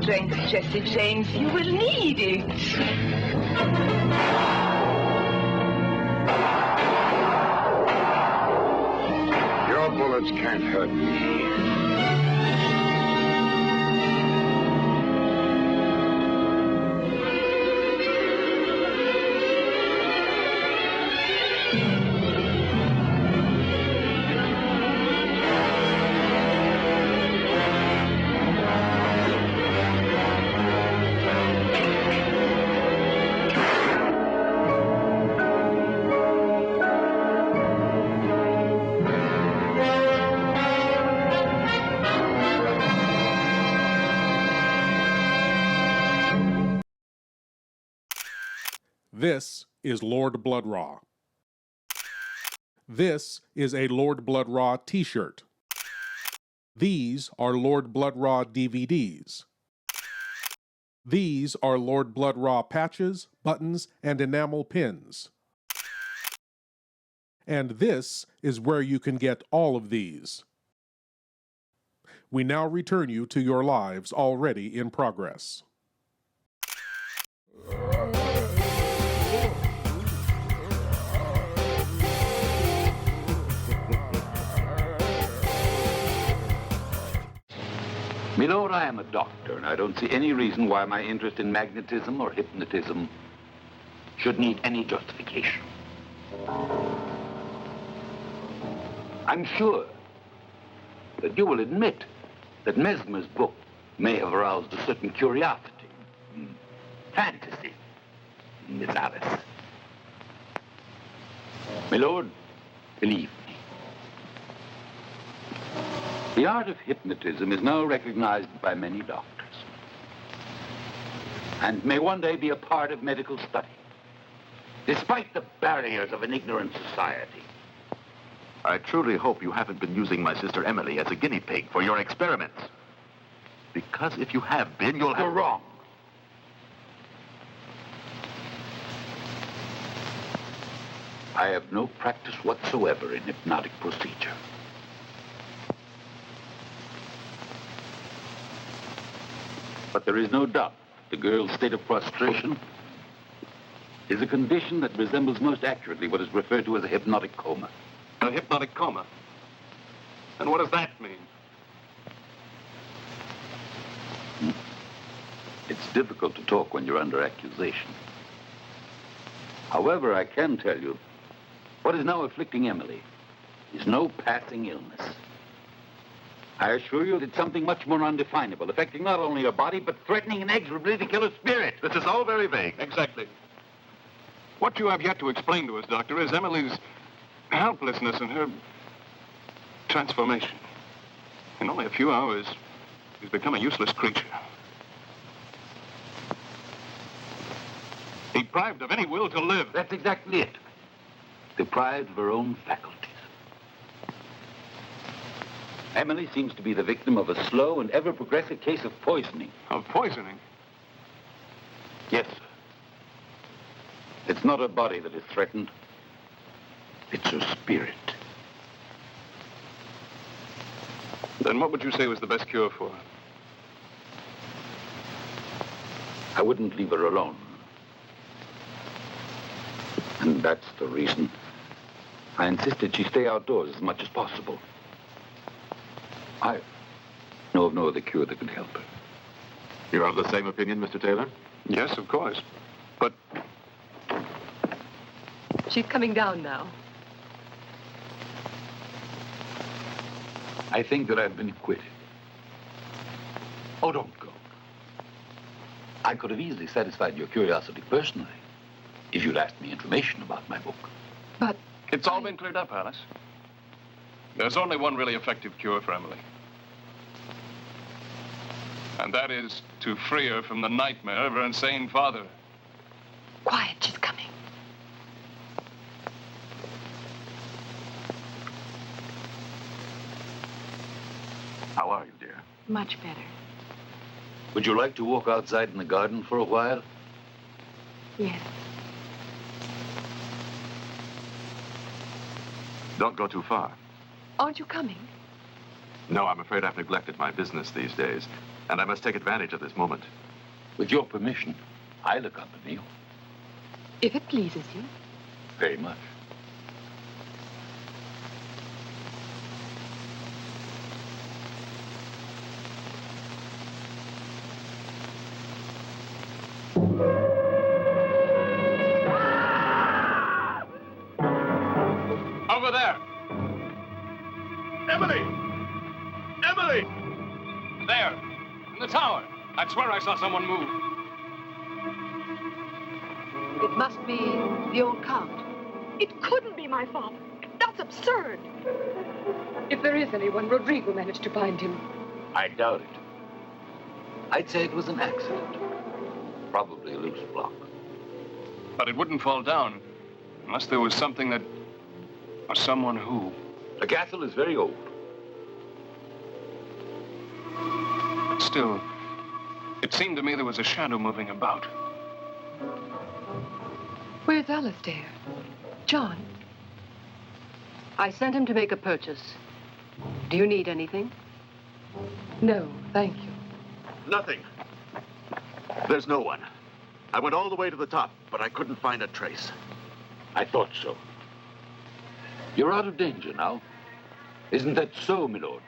strength, Jesse James. You will need it. Your bullets can't hurt me. This is Lord Blood-Rah. This is a Lord Blood-Rah t-shirt. These are Lord Blood-Rah DVDs. These are Lord Blood-Rah patches, buttons, and enamel pins. And this is where you can get all of these. We now return you to your lives already in progress. Milord, I am a doctor, and I don't see any reason why my interest in magnetism or hypnotism should need any justification. I'm sure that you will admit that Mesmer's book may have aroused a certain curiosity, fantasy in Miss Alice. Milord, believe me. The art of hypnotism is now recognized by many doctors and may one day be a part of medical study, despite the barriers of an ignorant society. I truly hope you haven't been using my sister Emily as a guinea pig for your experiments. Because if you have been, you'll have... You're wrong. I have no practice whatsoever in hypnotic procedure. But there is no doubt the girl's state of prostration is a condition that resembles most accurately what is referred to as a hypnotic coma. A hypnotic coma? And what does that mean? It's difficult to talk when you're under accusation. However, I can tell you what is now afflicting Emily is no passing illness. I assure you it's something much more undefinable, affecting not only her body, but threatening inexorably to kill her spirit. This is all very vague. Exactly. What you have yet to explain to us, Doctor, is Emily's helplessness and her transformation. In only a few hours, she's become a useless creature. Deprived of any will to live. That's exactly it. Deprived of her own faculties. Emily seems to be the victim of a slow and ever-progressive case of poisoning. Of poisoning? Yes, sir. It's not her body that is threatened. It's her spirit. Then what would you say was the best cure for her? I wouldn't leave her alone. And that's the reason I insisted she stay outdoors as much as possible. I know of no other cure that could help her. You're of the same opinion, Mr. Taylor? Yes, of course. But... She's coming down now. I think that I've been acquitted. Oh, don't go. I could have easily satisfied your curiosity personally if you'd asked me information about my book. But... It's all been cleared up, Alice. There's only one really effective cure for Emily. And that is to free her from the nightmare of her insane father. Quiet, she's coming. How are you, dear? Much better. Would you like to walk outside in the garden for a while? Yes. Don't go too far. Aren't you coming? No, I'm afraid I've neglected my business these days, and I must take advantage of this moment. With your permission, I'll accompany you. If it pleases you. Very much. Over there! Emily! Emily! There, in the tower. I swear I saw someone move. It must be the old Count. It couldn't be my father. That's absurd. If there is anyone, Rodrigo managed to find him. I doubt it. I'd say it was an accident. Probably a loose block. But it wouldn't fall down unless there was something that... or someone who... The castle is very old. But still, it seemed to me there was a shadow moving about. Where's Alistair? John? I sent him to make a purchase. Do you need anything? No, thank you. Nothing. There's no one. I went all the way to the top, but I couldn't find a trace. I thought so. You're out of danger now. Isn't that so, my lord?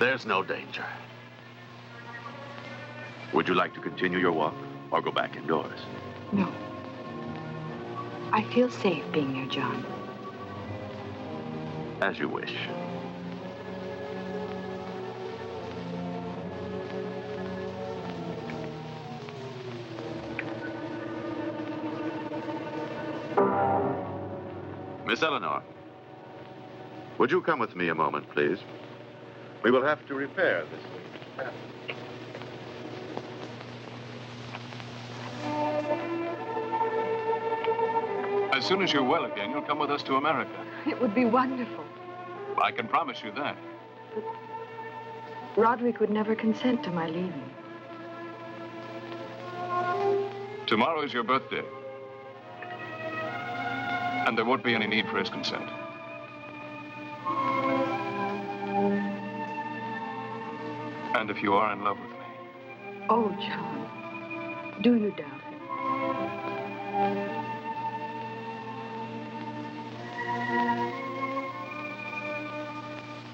There's no danger. Would you like to continue your walk or go back indoors? No. I feel safe being near John. As you wish. Miss Eleanor, would you come with me a moment, please? We will have to repair this wing. As soon as you're well again, you'll come with us to America. It would be wonderful. I can promise you that. Roderick would never consent to my leaving. Tomorrow is your birthday. And there won't be any need for his consent. And if you are in love with me. Oh, John, do you doubt it?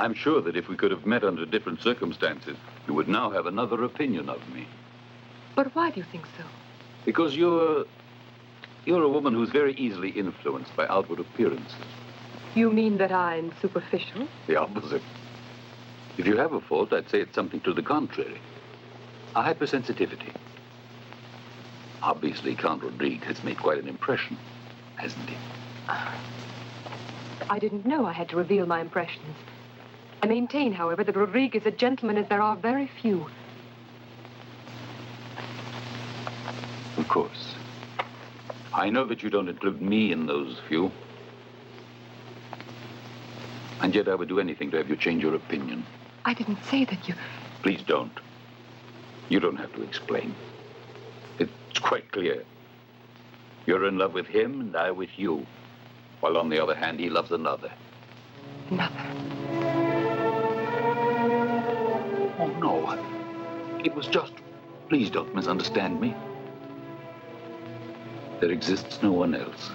I'm sure that if we could have met under different circumstances, you would now have another opinion of me. But why do you think so? Because you're a woman who's very easily influenced by outward appearances. You mean that I'm superficial? The opposite. If you have a fault, I'd say it's something to the contrary. A hypersensitivity. Obviously, Count Rodrigue has made quite an impression, hasn't he? I didn't know I had to reveal my impressions. I maintain, however, that Rodrigue is a gentleman as there are very few. Of course. I know that you don't include me in those few. And yet I would do anything to have you change your opinion. I didn't say that you... Please don't. You don't have to explain. It's quite clear. You're in love with him and I with you. While on the other hand, he loves another. Another? Oh, no. It was just... Please don't misunderstand me. There exists no one else.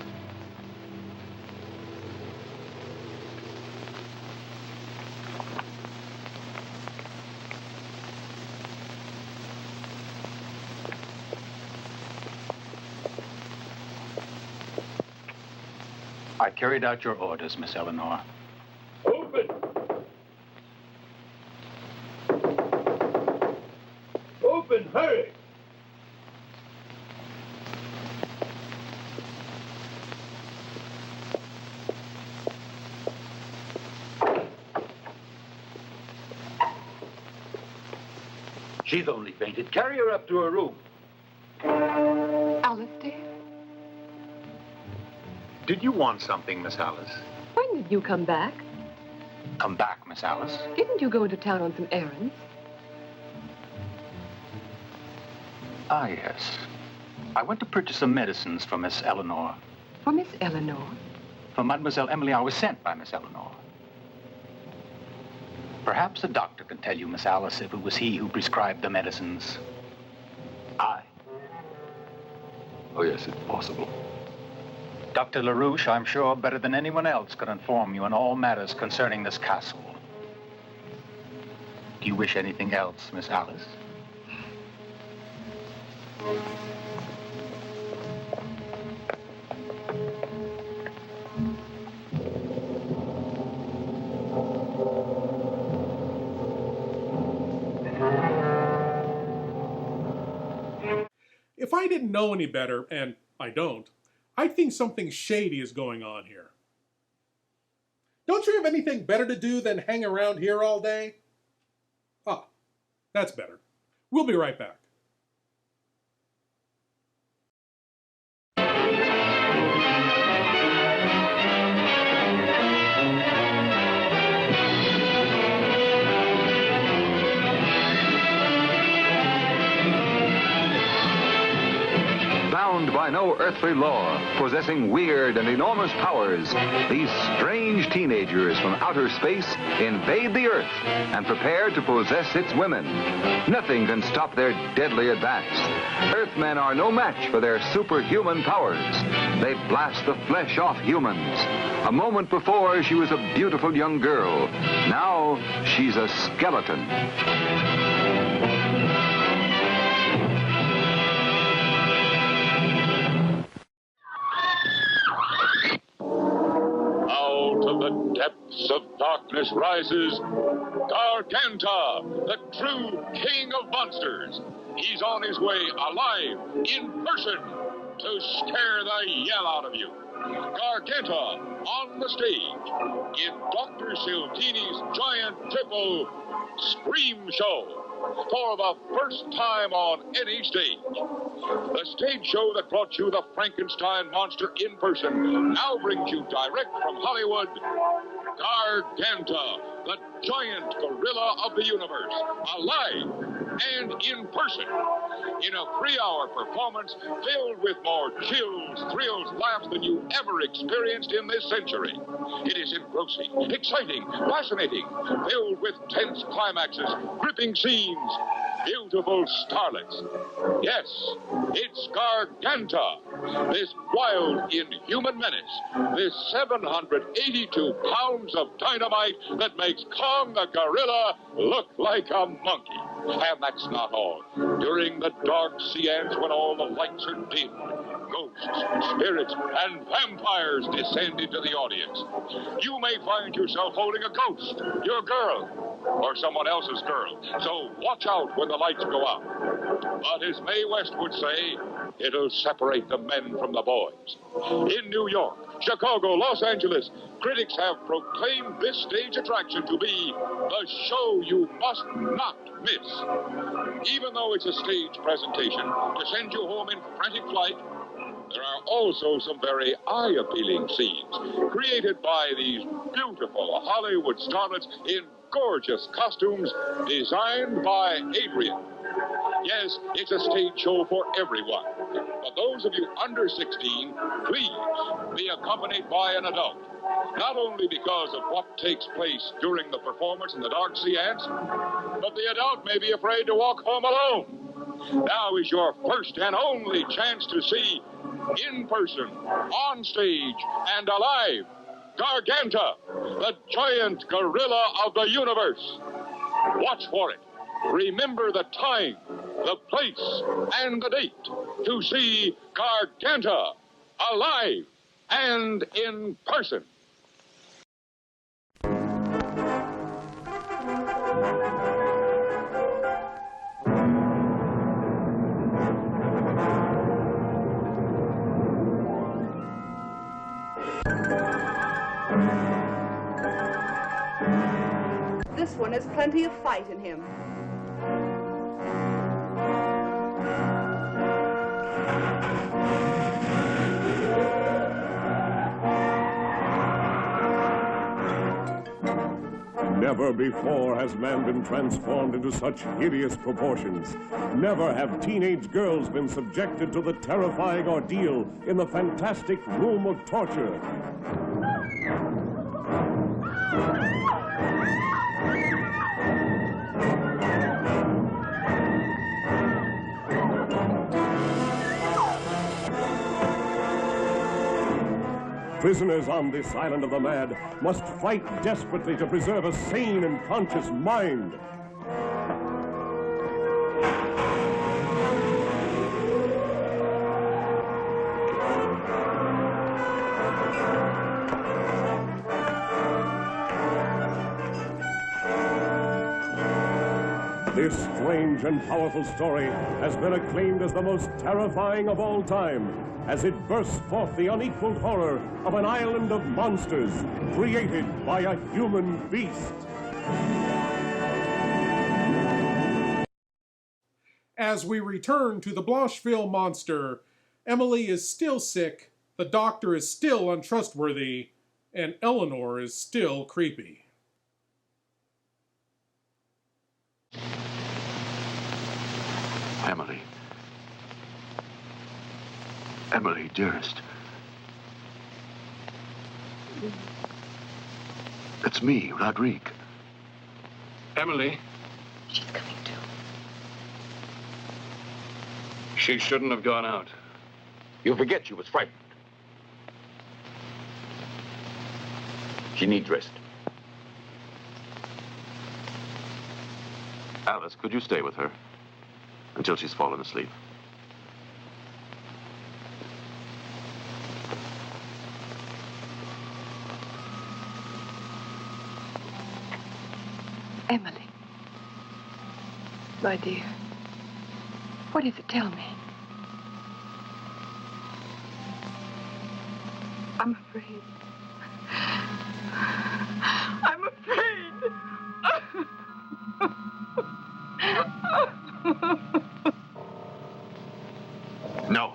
I carried out your orders, Miss Eleanor. Open! Open, hurry! She's only fainted. Carry her up to her room. Alistair? Did you want something, Miss Alice? When did you come back? Come back, Miss Alice. Didn't you go into town on some errands? Ah, yes. I went to purchase some medicines for Miss Eleanor. For Miss Eleanor? For Mademoiselle Emily, I was sent by Miss Eleanor. Perhaps a doctor can tell you, Miss Alice, if it was he who prescribed the medicines. I? Oh, yes, it's possible. Dr. LaRouche, I'm sure, better than anyone else, could inform you on all matters concerning this castle. Do you wish anything else, Miss Alice? If I didn't know any better, and I don't, I'd think something shady is going on here. Don't you have anything better to do than hang around here all day? Ah, that's better. We'll be right back. Bound by no earthly law, possessing weird and enormous powers, these strange teenagers from outer space invade the Earth and prepare to possess its women. Nothing can stop their deadly advance. Earthmen are no match for their superhuman powers. They blast the flesh off humans. A moment before, she was a beautiful young girl. Now, she's a skeleton. The depths of darkness rises Garganta, the true king of monsters. He's on his way, alive, in person, to scare the yell out of you. Garganta on the stage in Dr. Siltini's giant triple Scream Show for the first time on any stage. The stage show that brought you the Frankenstein monster in person now brings you direct from Hollywood, Garganta, the giant gorilla of the universe, alive and in person, in a 3-hour performance filled with more chills, thrills, laughs than you ever experienced in this century. It is engrossing, exciting, fascinating, filled with tense climaxes, gripping scenes, beautiful starlets. Yes, it's Garganta, this wild, inhuman menace, this 782 pounds of dynamite that makes Kong the gorilla look like a monkey. And that's not all. During the dark seance when all the lights are dim, ghosts, spirits, and vampires descend into the audience, you may find yourself holding a ghost, your girl, or someone else's girl. So watch out when the lights go out. But as Mae West would say, it'll separate the men from the boys. In New York, Chicago, Los Angeles, critics have proclaimed this stage attraction to be the show you must not miss. Even though it's a stage presentation to send you home in frantic flight, there are also some very eye-appealing scenes created by these beautiful Hollywood starlets in gorgeous costumes designed by Adrian. Yes, it's a stage show for everyone. But those of you under 16, please be accompanied by an adult. Not only because of what takes place during the performance in the dark seance, but the adult may be afraid to walk home alone. Now is your first and only chance to see, in person, on stage, and alive, Garganta, the giant gorilla of the universe. Watch for it. Remember the time, the place, and the date to see Garganta, alive and in person. This one has plenty of fight in him. Never before has man been transformed into such hideous proportions. Never have teenage girls been subjected to the terrifying ordeal in the fantastic room of torture. Prisoners on this island of the mad must fight desperately to preserve a sane and conscious mind. This strange and powerful story has been acclaimed as the most terrifying of all time, as it bursts forth the unequaled horror of an island of monsters created by a human beast. As we return to the Blancheville monster, Emily is still sick, the doctor is still untrustworthy, and Eleanor is still creepy. Emily. Emily, dearest. It's me, Rodrigue. Emily. She's coming too. She shouldn't have gone out. You forget she was frightened. She needs rest. Alice, could you stay with her until she's fallen asleep? Emily. My dear. What is it? Tell me. I'm afraid. I'm afraid. No.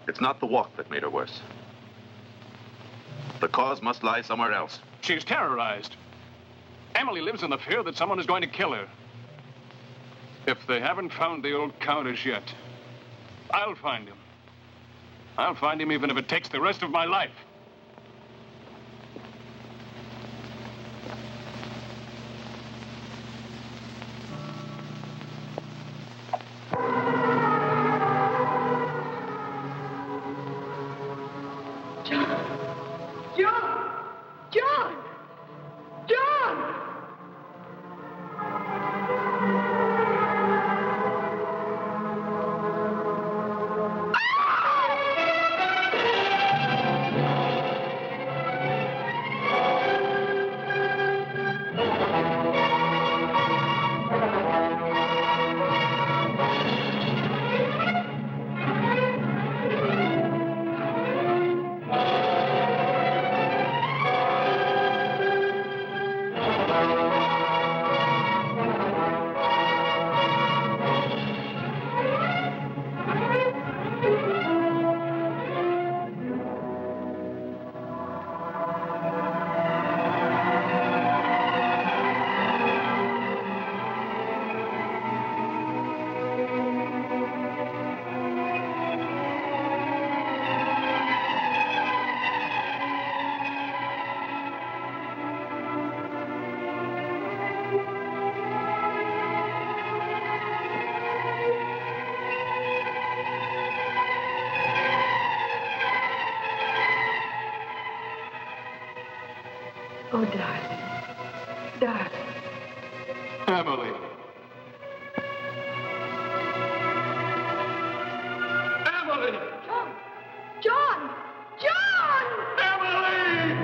It's not the walk that made her worse. The cause must lie somewhere else. She's terrorized. Emily lives in the fear that someone is going to kill her. If they haven't found the old count as yet, I'll find him. I'll find him even if it takes the rest of my life. Oh, darling. Darling. Emily. Emily! John! John! John! Emily!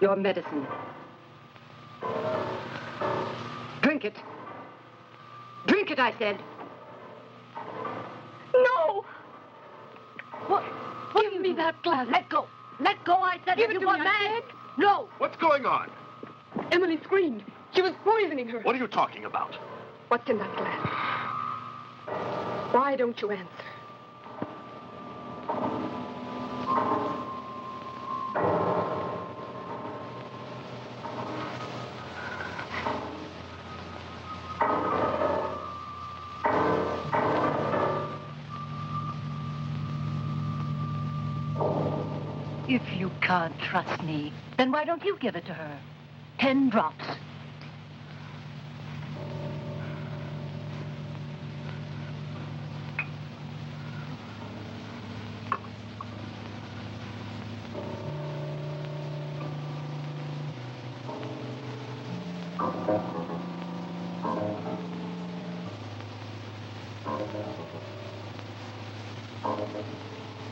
Your medicine. Drink it. Drink it, I said. No! What? Give me that glass. Let go. Let go, I said. Give Have it you to me, gone I mad? said. No. What's going on? Emily screamed. She was poisoning her. What are you talking about? What's in that glass? Why don't you answer? If you can't trust me, then why don't you give it to her? 10 drops.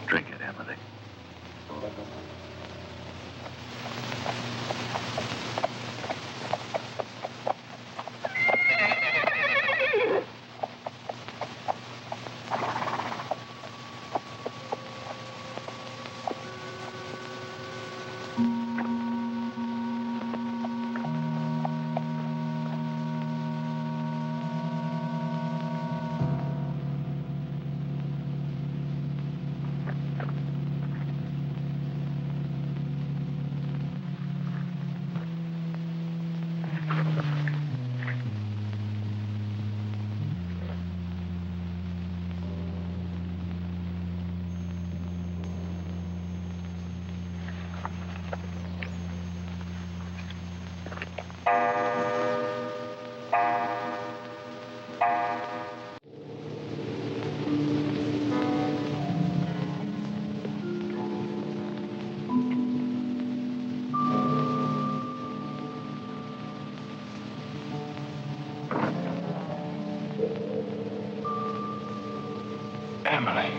Drink it, Emily. Emily.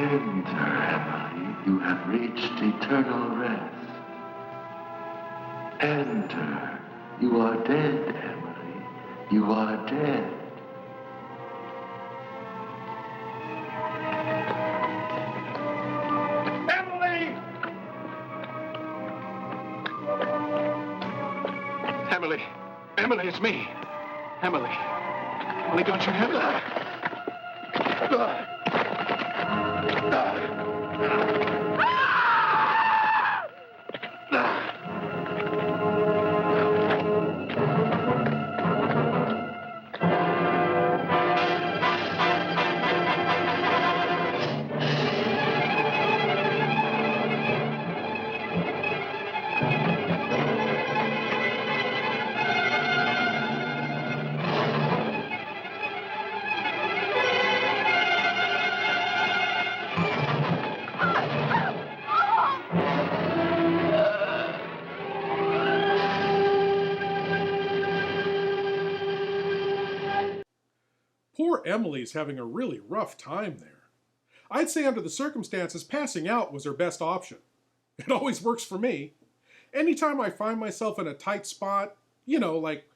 Enter, Emily. You have reached eternal rest. Enter. You are dead, Emily. You are dead. Emily! Emily! Emily, it's me. Emily. Emily, don't you have that? Poor Emily's having a really rough time there. I'd say under the circumstances, passing out was her best option. It always works for me. Anytime I find myself in a tight spot, you know, like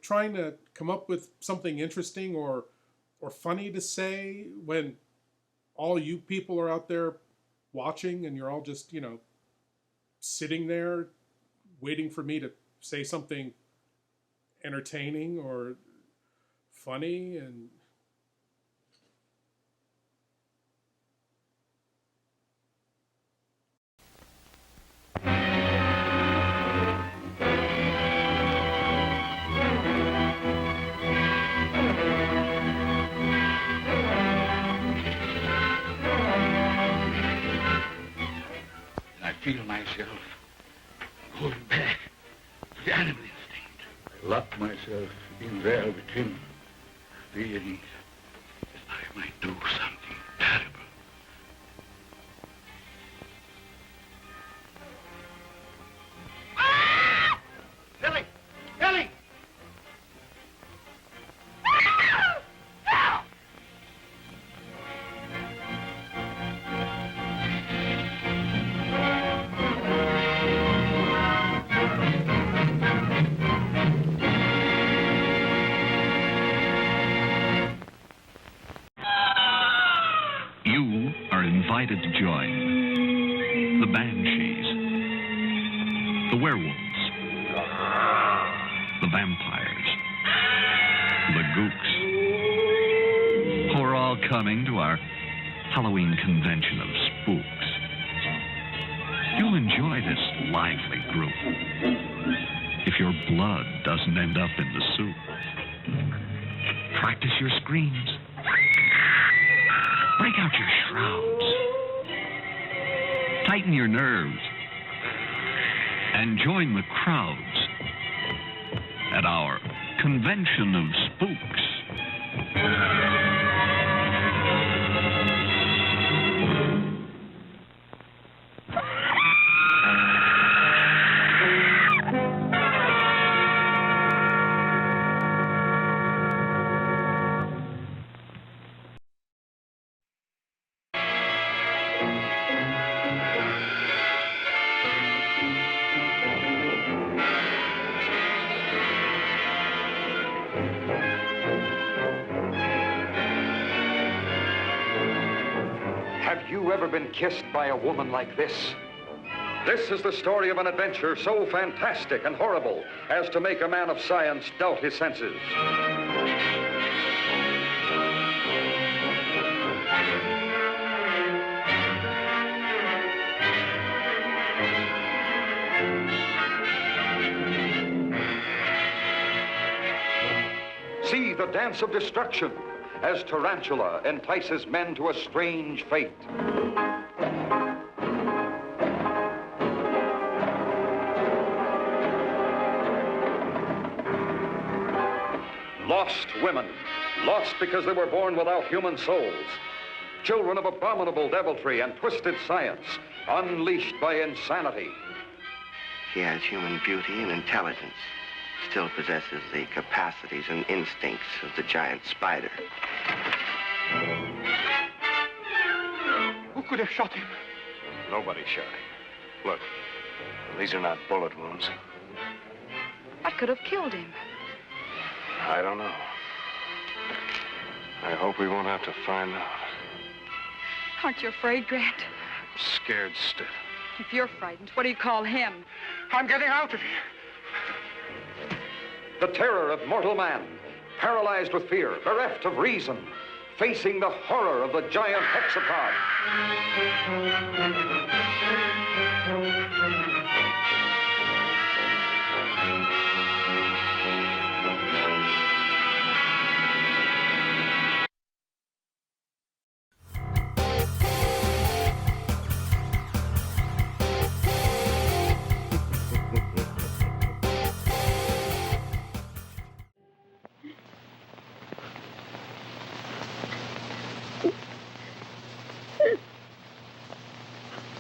trying to come up with something interesting or funny to say when all you people are out there watching and you're all just, you know, sitting there waiting for me to say something entertaining or funny, and I feel myself going back to the animal instinct. I lock myself in there with him, fearing that I might do something terrible. Billy! Billy! You are invited to join the Banshees, the werewolves, the vampires, the gooks, who are all coming to our Halloween convention of spooks. You'll enjoy this lively group if your blood doesn't end up in the soup. Practice your screams. Break out your shrouds. Tighten your nerves. And join the crowds at our convention of spooks. Have you ever been kissed by a woman like this? This is the story of an adventure so fantastic and horrible as to make a man of science doubt his senses. See the dance of destruction as Tarantula entices men to a strange fate. Lost women, lost because they were born without human souls. Children of abominable deviltry and twisted science, unleashed by insanity. He has human beauty and intelligence, still possesses the capacities and instincts of the giant spider. Who could have shot him? Nobody shot him. Look, these are not bullet wounds. What could have killed him? I don't know. I hope we won't have to find out. Aren't you afraid, Grant? I'm scared stiff. If you're frightened, what do you call him? I'm getting out of here. The terror of mortal man, paralyzed with fear, bereft of reason, facing the horror of the giant hexapod.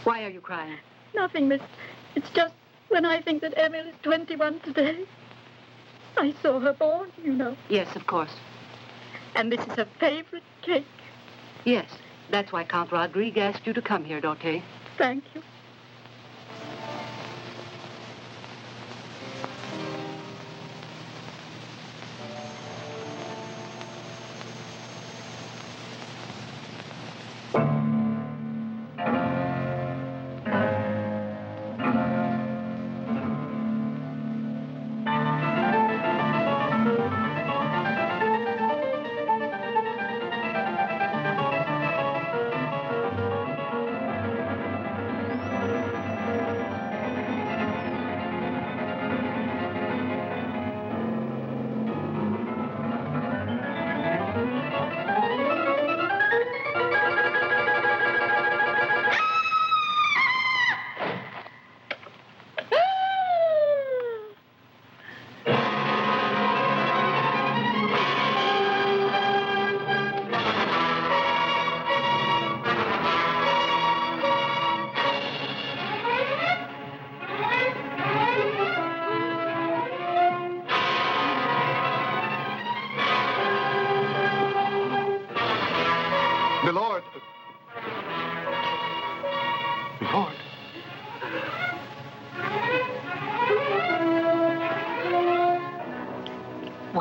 Why are you crying? Nothing, miss. It's just when I think that Emil is 21 today. I saw her born, you know. Yes, of course. And this is her favorite cake. Yes, that's why Count Rodrigue asked you to come here, Dorte. Thank you.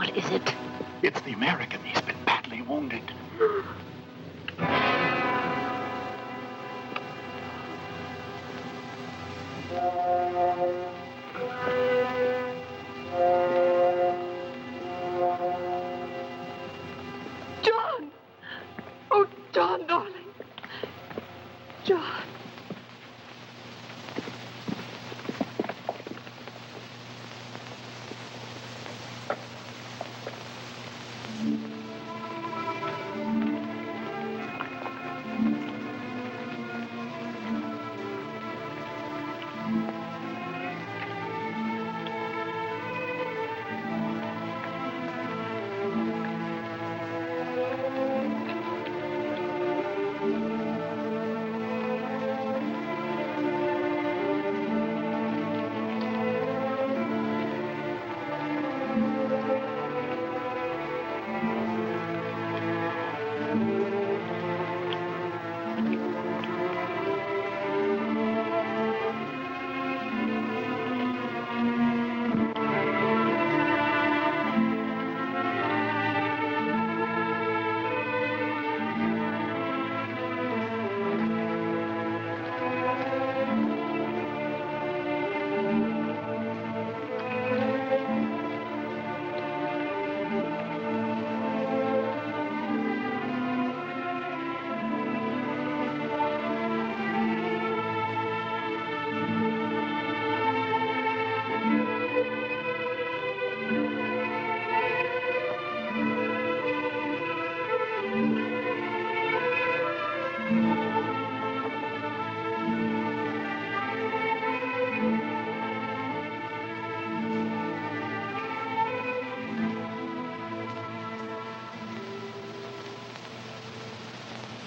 What is it? It's the American. He's been badly wounded. John! Oh, John, darling. John.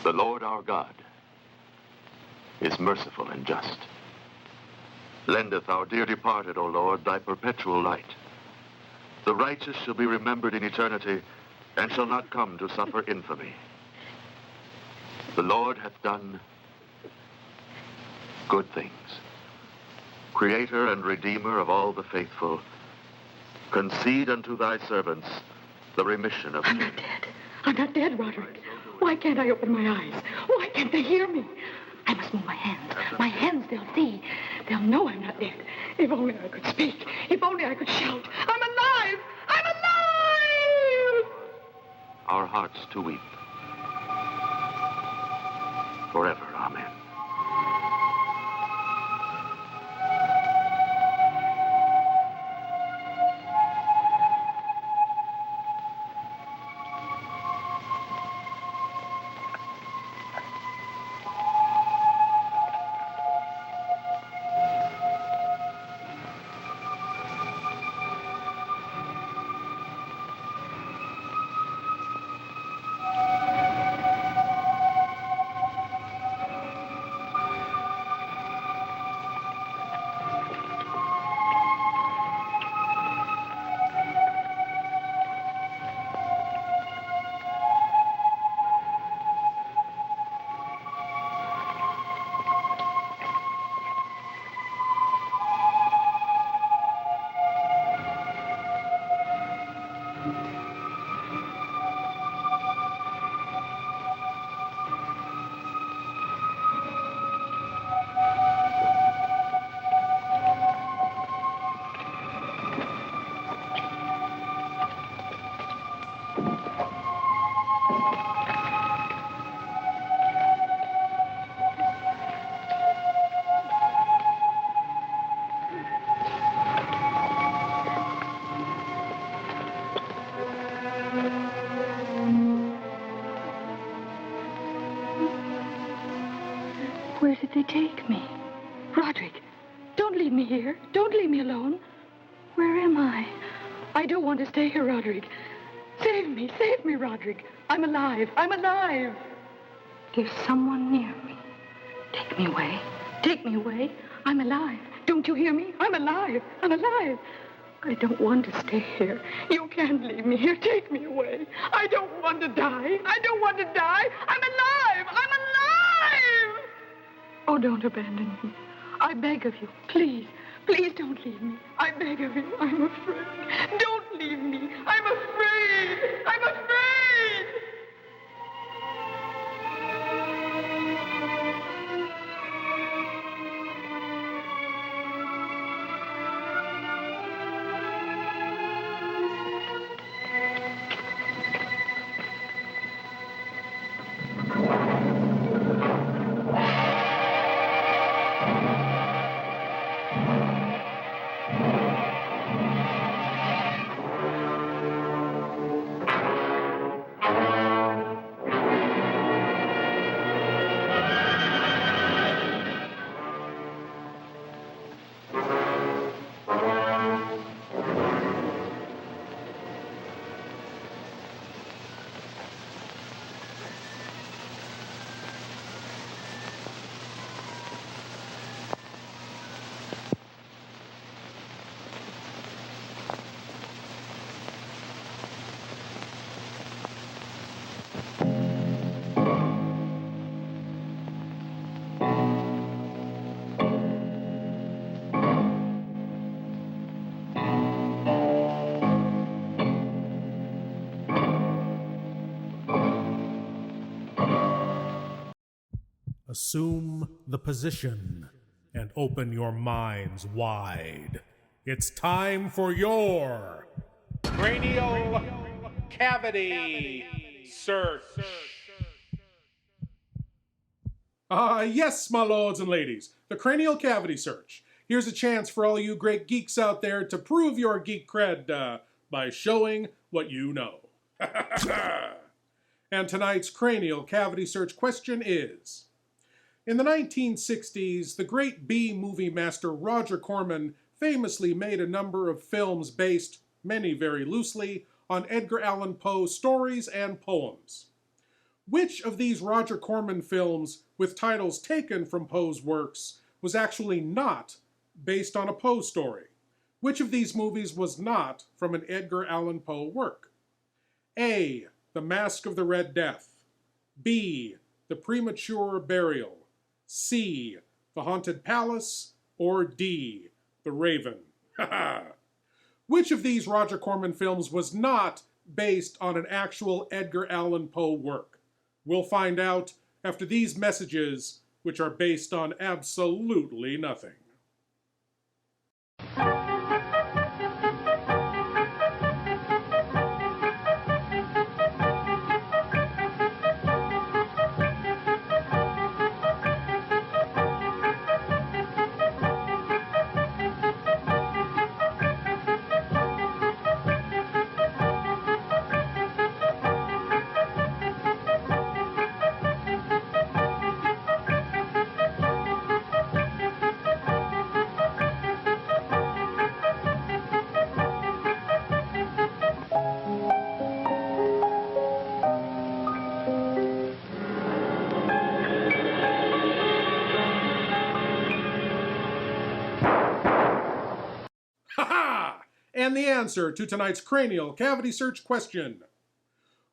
The Lord our God is merciful and just. Lendeth our dear departed, O Lord, thy perpetual light. The righteous shall be remembered in eternity, and shall not come to suffer infamy. The Lord hath done good things. Creator and Redeemer of all the faithful, concede unto thy servants the remission of sin. I'm not dead, Roderick. Why can't I open my eyes? Why can't they hear me? I must move my hands. My hands, they'll see. They'll know I'm not dead. If only I could speak. If only I could shout. I'm alive! I'm alive! Our hearts to weep. Forever, amen. Where did they take me? Roderick, don't leave me here. Don't leave me alone. Where am I? I don't want to stay here, Roderick. Save me, Roderick. I'm alive. I'm alive. There's someone near me. Take me away. Take me away. I'm alive. Don't you hear me? I'm alive. I'm alive. I don't want to stay here. You can't leave me here. Take me away. I don't want to die. I don't want to die. I'm alive. I'm alive. Oh, don't abandon me. I beg of you. Please, Please don't leave me. I beg of you. I'm afraid. Don't leave me. I'm afraid. I'm afraid. Assume the position and open your minds wide. It's time for your cranial cavity search. Yes, my lords and ladies, the cranial cavity search. Here's a chance for all you great geeks out there to prove your geek cred by showing what you know. And tonight's cranial cavity search question is: in the 1960s, the great B-movie master Roger Corman famously made a number of films based, many very loosely, on Edgar Allan Poe stories and poems. Which of these Roger Corman films, with titles taken from Poe's works, was actually not based on a Poe story? Which of these movies was not from an Edgar Allan Poe work? A. The Mask of the Red Death. B. The Premature Burial. C. The Haunted Palace. Or D. The Raven. Which of these Roger Corman films was not based on an actual Edgar Allan Poe work? We'll find out after these messages, which are based on absolutely nothing. And the answer to tonight's cranial cavity search question: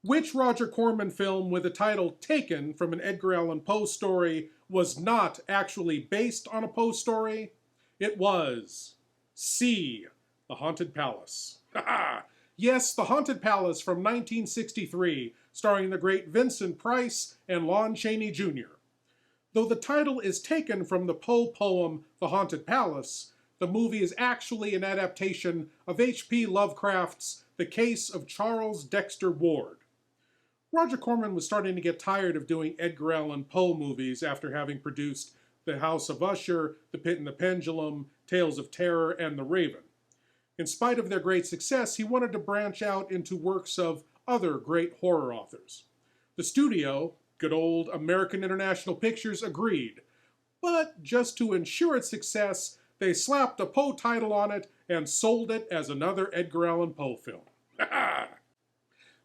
which Roger Corman film with a title taken from an Edgar Allan Poe story was not actually based on a Poe story? It was C. The Haunted Palace. Yes, The Haunted Palace from 1963, starring the great Vincent Price and Lon Chaney Jr. Though the title is taken from the Poe poem The Haunted Palace, the movie is actually an adaptation of H.P. Lovecraft's The Case of Charles Dexter Ward. Roger Corman was starting to get tired of doing Edgar Allan Poe movies after having produced The House of Usher, The Pit and the Pendulum, Tales of Terror, and The Raven. In spite of their great success, he wanted to branch out into works of other great horror authors. The studio, good old American International Pictures, agreed, but just to ensure its success, they slapped a Poe title on it and sold it as another Edgar Allan Poe film.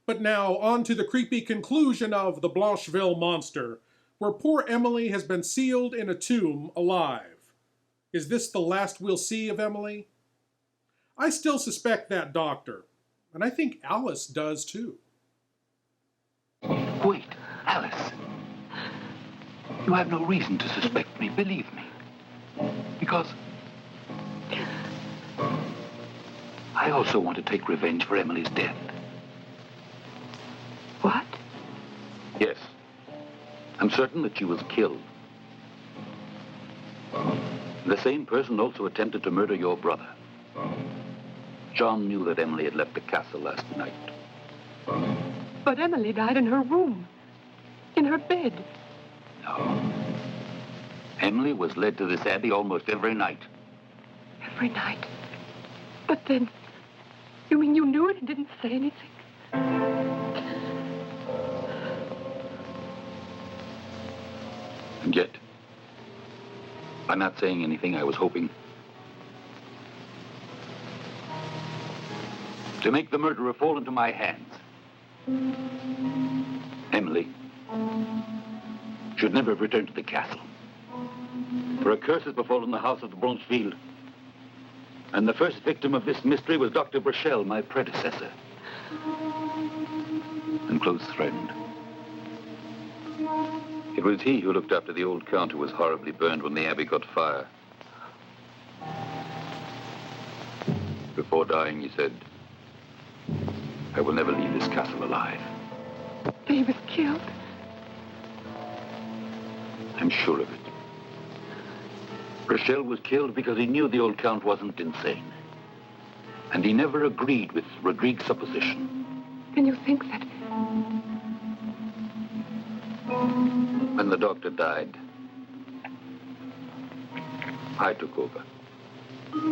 But now, on to the creepy conclusion of The Blancheville Monster, where poor Emily has been sealed in a tomb alive. Is this the last we'll see of Emily? I still suspect that doctor, and I think Alice does too. Wait, Alice. You have no reason to suspect me, believe me. Because I also want to take revenge for Emily's death. What? Yes. I'm certain that she was killed. The same person also attempted to murder your brother. John knew that Emily had left the castle last night. But Emily died in her room. In her bed. No. Emily was led to this abbey almost every night. Every night? But then, you mean you knew it and didn't say anything? And yet, by not saying anything, I was hoping to make the murderer fall into my hands. Emily should never have returned to the castle. For a curse has befallen the house of the Blancheville. And the first victim of this mystery was Dr. Burchell, my predecessor and close friend. It was he who looked after the old count who was horribly burned when the abbey caught fire. Before dying, he said, "I will never leave this castle alive." He was killed? I'm sure of it. Burchell was killed because he knew the old count wasn't insane. And he never agreed with Rodrigue's supposition. Then you think that... When the doctor died, I took over.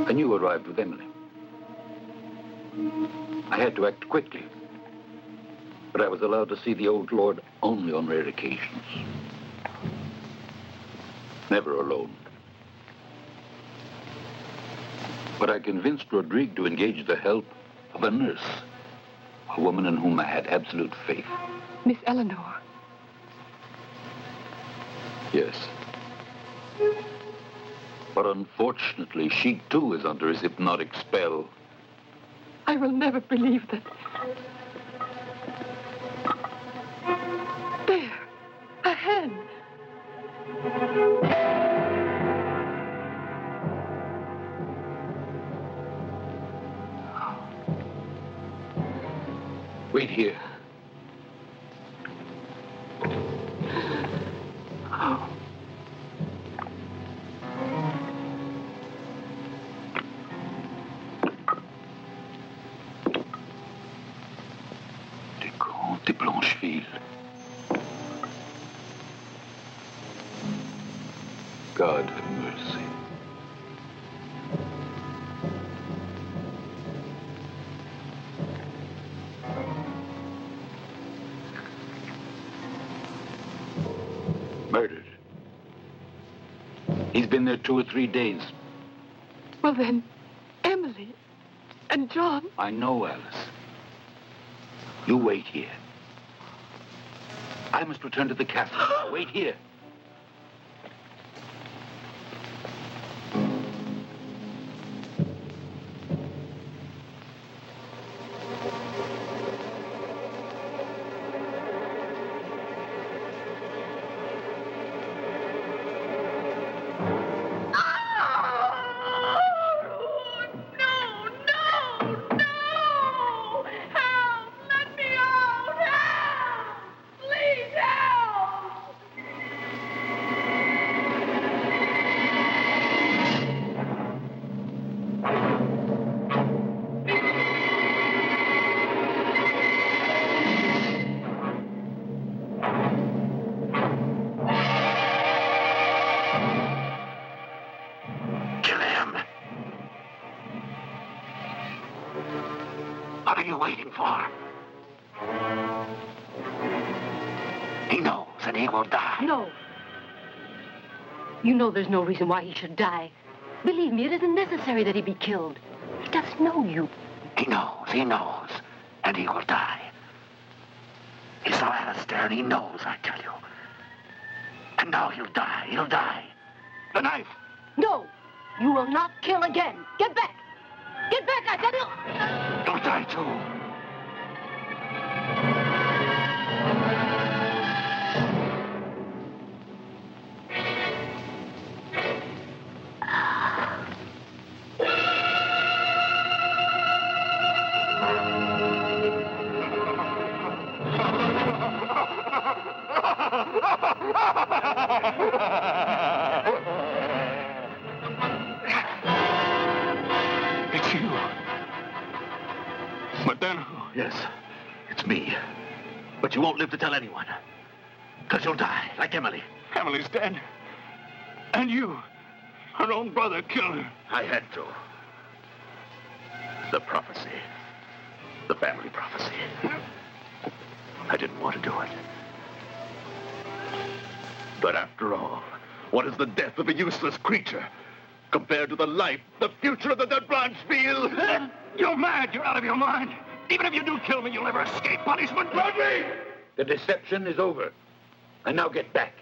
And you arrived with Emily. I had to act quickly. But I was allowed to see the old lord only on rare occasions. Never alone. But I convinced Rodrigue to engage the help of a nurse, a woman in whom I had absolute faith. Miss Eleanor. Yes. But unfortunately, she too is under his hypnotic spell. I will never believe that. There. A hand. Wait here. The Comte de Blancheville. God have mercy. Murdered. He's been there 2 or 3 days. Well then, Emily and John... I know, Alice. You wait here. I must return to the castle. Wait here. What are you waiting for? He knows that he will die. No. You know there's no reason why he should die. Believe me, it isn't necessary that he be killed. He doesn't know you. He knows, and he will die. He saw Alistair, and he knows, I tell you. And now he'll die. The knife! No, you will not kill again. Get back! Get back, I tell you! You'll die, too. It's you. But then... Yes, it's me. But you won't live to tell anyone. Because you'll die, like Emily. Emily's dead. And you, her own brother, killed her. I had to. The prophecy. The family prophecy. I didn't want to do it. But after all, what is the death of a useless creature compared to the life, the future of the dead Blancheville? You're mad. You're out of your mind. Even if you do kill me, you'll never escape punishment. Blood-Rah! The deception is over. And now get back.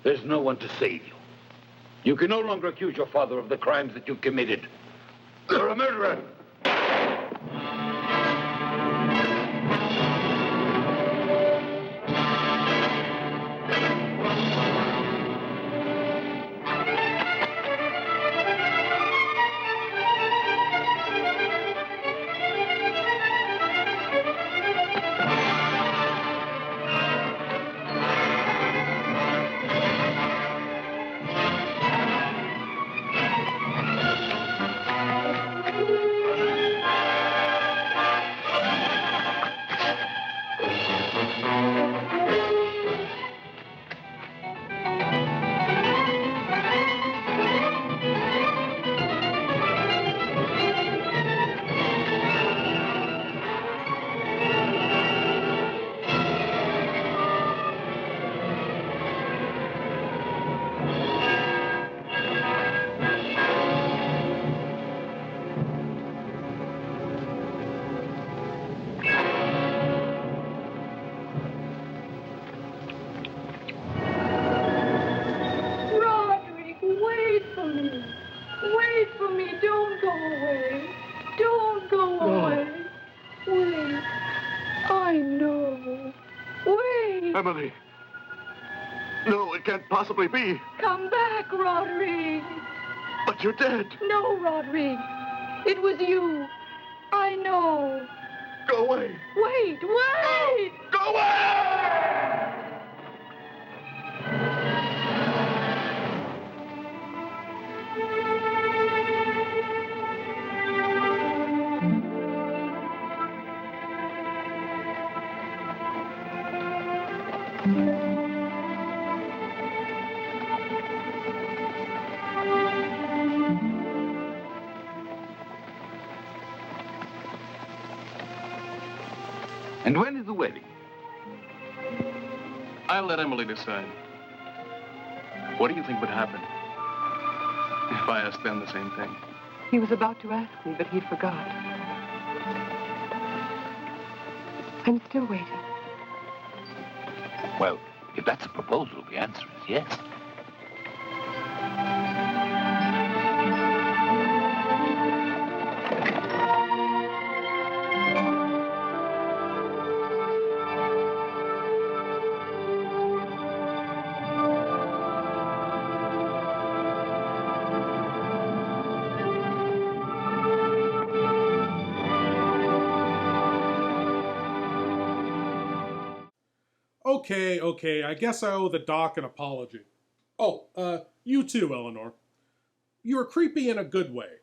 There's no one to save you. You can no longer accuse your father of the crimes that you committed. You're a murderer. Emily. No, it can't possibly be. Come back, Roderick. But you're dead. No, Roderick. It was you. I know. Go away. Wait, wait! Go away! And when is the wedding? I'll let Emily decide. What do you think would happen if I asked them the same thing? He was about to ask me, but he forgot. I'm still waiting. Well, if that's a proposal, the answer is yes. Okay, I guess I owe the doc an apology. Oh, you too, Eleanor. You're creepy in a good way.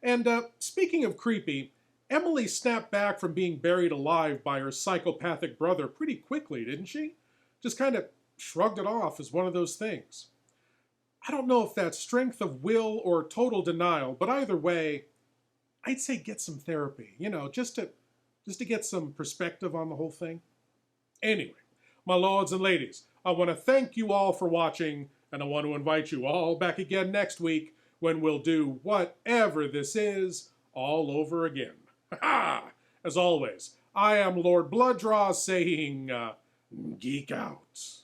And, speaking of creepy, Emily snapped back from being buried alive by her psychopathic brother pretty quickly, didn't she? Just kind of shrugged it off as one of those things. I don't know if that's strength of will or total denial, but either way, I'd say get some therapy, just to get some perspective on the whole thing. Anyway, my lords and ladies, I want to thank you all for watching, and I want to invite you all back again next week when we'll do whatever this is all over again. Ha! As always, I am Lord Blood-Rah saying, geek out.